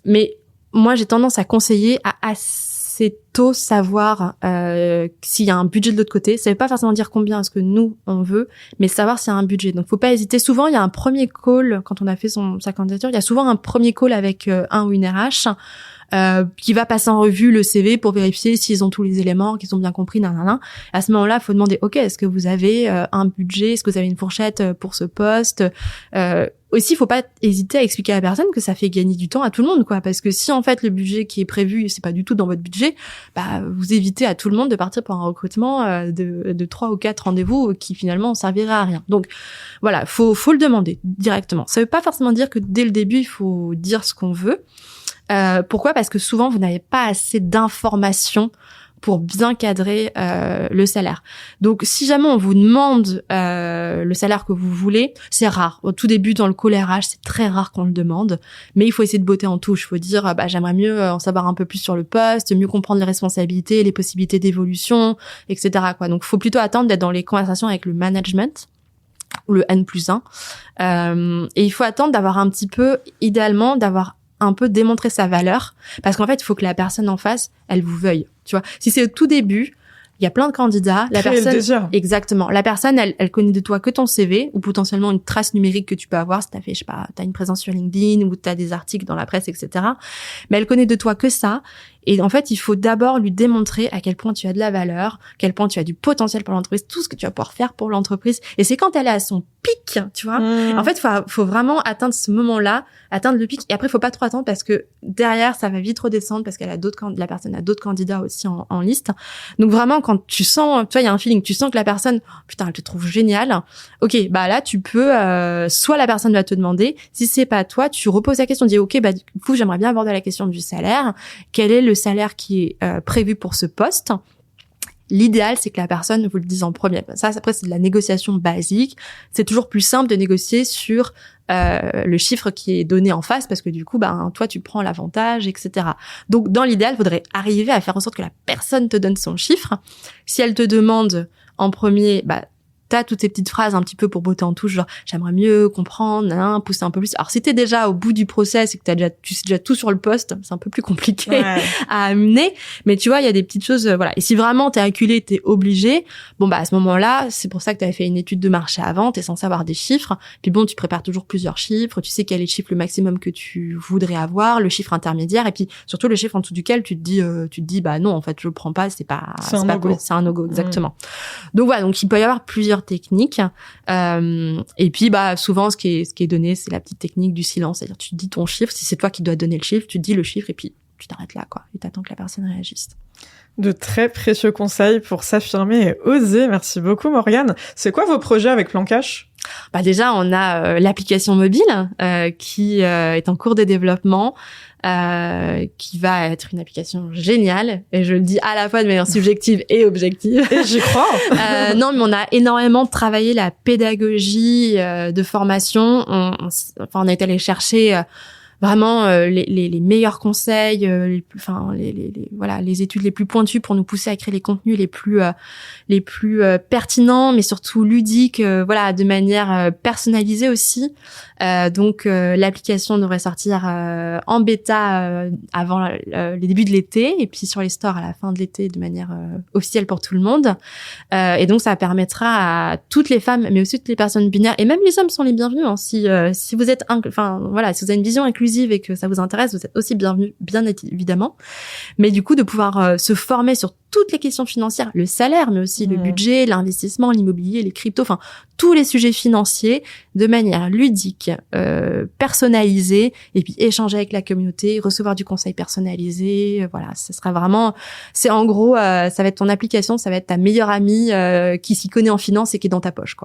mais moi, j'ai tendance à conseiller à assez tôt savoir s'il y a un budget de l'autre côté. Ça veut pas forcément dire combien est-ce que nous, on veut, mais savoir s'il y a un budget. Donc, faut pas hésiter. Souvent, il y a un premier call, quand on a fait sa candidature, il y a souvent un premier call avec un ou une RH qui va passer en revue le CV pour vérifier s'ils ont tous les éléments, qu'ils ont bien compris, nanana. À ce moment-là, il faut demander, OK, est-ce que vous avez un budget? Est-ce que vous avez une fourchette pour ce poste? Aussi, il faut pas hésiter à expliquer à la personne que ça fait gagner du temps à tout le monde, quoi. Parce que si, en fait, le budget qui est prévu, c'est pas du tout dans votre budget, vous évitez à tout le monde de partir pour un recrutement de 3 ou 4 rendez-vous qui, finalement, servirait à rien. Donc, voilà, faut le demander directement. Ça veut pas forcément dire que dès le début, il faut dire ce qu'on veut. Pourquoi? Parce que souvent, vous n'avez pas assez d'informations pour bien cadrer le salaire. Donc, si jamais on vous demande le salaire que vous voulez, c'est rare. Au tout début, dans le call RH, c'est très rare qu'on le demande, mais il faut essayer de botter en touche. Il faut dire, j'aimerais mieux en savoir un peu plus sur le poste, mieux comprendre les responsabilités, les possibilités d'évolution, etc., quoi. Donc, il faut plutôt attendre d'être dans les conversations avec le management, ou le N+1. Et il faut attendre d'avoir un petit peu, idéalement, d'avoir un peu démontrer sa valeur, parce qu'en fait, il faut que la personne en face, elle vous veuille, tu vois. Si c'est au tout début, il y a plein de candidats, la personne, exactement, la personne, elle connaît de toi que ton CV, ou potentiellement une trace numérique que tu peux avoir, si t'as fait, je sais pas, t'as une présence sur LinkedIn, ou t'as des articles dans la presse, etc. Mais elle connaît de toi que ça, et en fait, il faut d'abord lui démontrer à quel point tu as de la valeur, à quel point tu as du potentiel pour l'entreprise, tout ce que tu vas pouvoir faire pour l'entreprise. Et c'est quand elle est à son pic, tu vois. En fait, faut vraiment atteindre ce moment-là, atteindre le pic. Et après, faut pas trop attendre parce que derrière, ça va vite redescendre parce la personne a d'autres candidats aussi en liste. Donc vraiment, quand tu sens, tu vois, il y a un feeling, tu sens que la personne, putain, elle te trouve génial. Ok, là, tu peux, soit la personne va te demander, si c'est pas toi, tu reposes la question, dis, ok, du coup, j'aimerais bien aborder la question du salaire. Quel est le salaire qui est prévu pour ce poste? L'idéal, c'est que la personne vous le dise en premier. Ça, après, c'est de la négociation basique. C'est toujours plus simple de négocier sur le chiffre qui est donné en face, parce que du coup, toi, tu prends l'avantage, etc. Donc, dans l'idéal, il faudrait arriver à faire en sorte que la personne te donne son chiffre. Si elle te demande en premier, t'as toutes ces petites phrases un petit peu pour botter en touche, genre j'aimerais mieux comprendre, pousser un peu plus. Alors si t'es déjà au bout du process et que tu sais déjà tout sur le poste, c'est un peu plus compliqué à amener. Mais tu vois, il y a des petites choses, voilà. Et si vraiment t'es acculé, t'es obligé, à ce moment-là, c'est pour ça que t'avais fait une étude de marché avant, t'es censé avoir des chiffres. Puis tu prépares toujours plusieurs chiffres, tu sais quel est le chiffre le maximum que tu voudrais avoir, le chiffre intermédiaire, et puis surtout le chiffre en dessous duquel tu te dis non, en fait je le prends pas, c'est un no-go, exactement. Donc voilà, donc il peut y avoir plusieurs techniques, et puis souvent ce qui est donné, c'est la petite technique du silence, c'est-à-dire tu dis ton chiffre, si c'est toi qui dois donner le chiffre, tu dis le chiffre et puis tu t'arrêtes là, et t'attends que la personne réagisse. De très précieux conseils pour s'affirmer et oser. Merci beaucoup, Morgane. C'est quoi vos projets avec Plan Cash ? Déjà, on a l'application mobile qui est en cours de développement, qui va être une application géniale, et je le dis à la fois de manière subjective et objective. Et j'y crois. Non, mais on a énormément travaillé la pédagogie de formation. On a été allé chercher vraiment les meilleurs conseils, les études les plus pointues pour nous pousser à créer les contenus les plus pertinents, mais surtout ludiques, de manière personnalisée aussi. Donc l'application devrait sortir en bêta avant les débuts de l'été, et puis sur les stores à la fin de l'été de manière officielle pour tout le monde. Et donc ça permettra à toutes les femmes, mais aussi toutes les personnes binaires, et même les hommes sont les bienvenus. Si vous êtes, si vous avez une vision inclusive et que ça vous intéresse, vous êtes aussi bienvenus, bien évidemment. Mais du coup, de pouvoir se former sur toutes les questions financières, le salaire, mais aussi le budget, l'investissement, l'immobilier, les cryptos, tous les sujets financiers de manière ludique, personnalisée, et puis échanger avec la communauté, recevoir du conseil personnalisé. Ce sera vraiment, c'est en gros, ça va être ton application, ça va être ta meilleure amie qui s'y connaît en finance et qui est dans ta poche,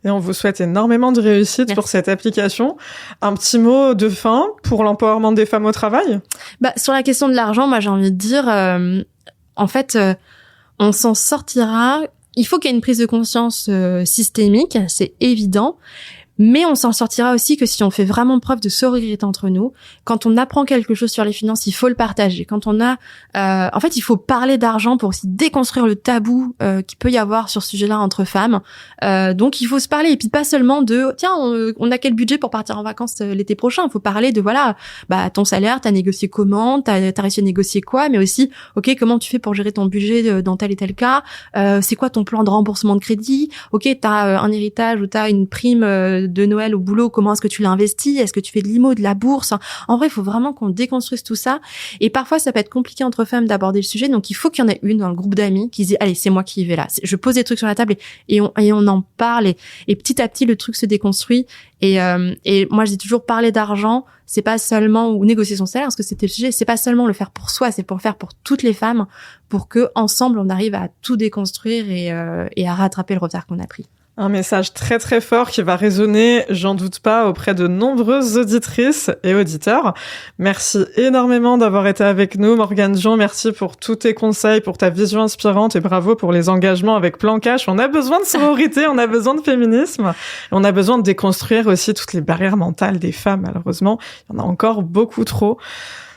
Et on vous souhaite énormément de réussite. Merci. Pour cette application. Un petit mot de fin pour l'empowerment des femmes au travail ? Sur la question de l'argent, moi, j'ai envie de dire, en fait, on s'en sortira. Il faut qu'il y ait une prise de conscience systémique, c'est évident. Mais on s'en sortira aussi que si on fait vraiment preuve de sororité entre nous. Quand on apprend quelque chose sur les finances, il faut le partager. Quand on a, il faut parler d'argent pour aussi déconstruire le tabou qu'il peut y avoir sur ce sujet-là entre femmes. Donc il faut se parler, et puis pas seulement de tiens, on a quel budget pour partir en vacances l'été prochain. Il faut parler de ton salaire, t'as négocié comment, t'as réussi à négocier quoi, mais aussi comment tu fais pour gérer ton budget dans tel et tel cas. C'est quoi ton plan de remboursement de crédit. T'as un héritage ou t'as une prime de Noël au boulot, comment est-ce que tu l'investis, est-ce que tu fais de l'IMO, de la bourse. En vrai, il faut vraiment qu'on déconstruise tout ça, et parfois ça peut être compliqué entre femmes d'aborder le sujet, donc il faut qu'il y en ait une dans le groupe d'amis qui dit allez, c'est moi qui y vais là, je pose des trucs sur la table et on en parle, et petit à petit le truc se déconstruit, et moi je dis toujours, parler d'argent, c'est pas seulement, ou négocier son salaire, parce que c'était le sujet, c'est pas seulement le faire pour soi, c'est pour le faire pour toutes les femmes, pour que ensemble on arrive à tout déconstruire et à rattraper le retard qu'on a pris. Un message très très fort qui va résonner, j'en doute pas, auprès de nombreuses auditrices et auditeurs. Merci énormément d'avoir été avec nous, Morgane Dion. Merci pour tous tes conseils, pour ta vision inspirante, et bravo pour les engagements avec Plan Cash. On a besoin de sororité, on a besoin de féminisme, on a besoin de déconstruire aussi toutes les barrières mentales des femmes, malheureusement. Il y en a encore beaucoup trop.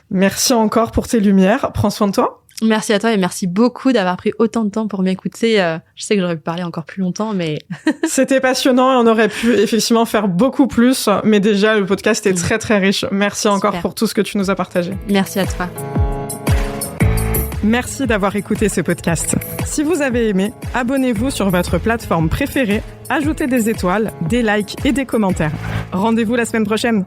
Merci encore pour tes lumières. Prends soin de toi. Merci à toi, et merci beaucoup d'avoir pris autant de temps pour m'écouter. Je sais que j'aurais pu parler encore plus longtemps, mais... C'était passionnant, et on aurait pu effectivement faire beaucoup plus, mais déjà le podcast est très très riche. Merci encore pour tout ce que tu nous as partagé. Merci à toi. Merci d'avoir écouté ce podcast. Si vous avez aimé, abonnez-vous sur votre plateforme préférée, ajoutez des étoiles, des likes et des commentaires. Rendez-vous la semaine prochaine.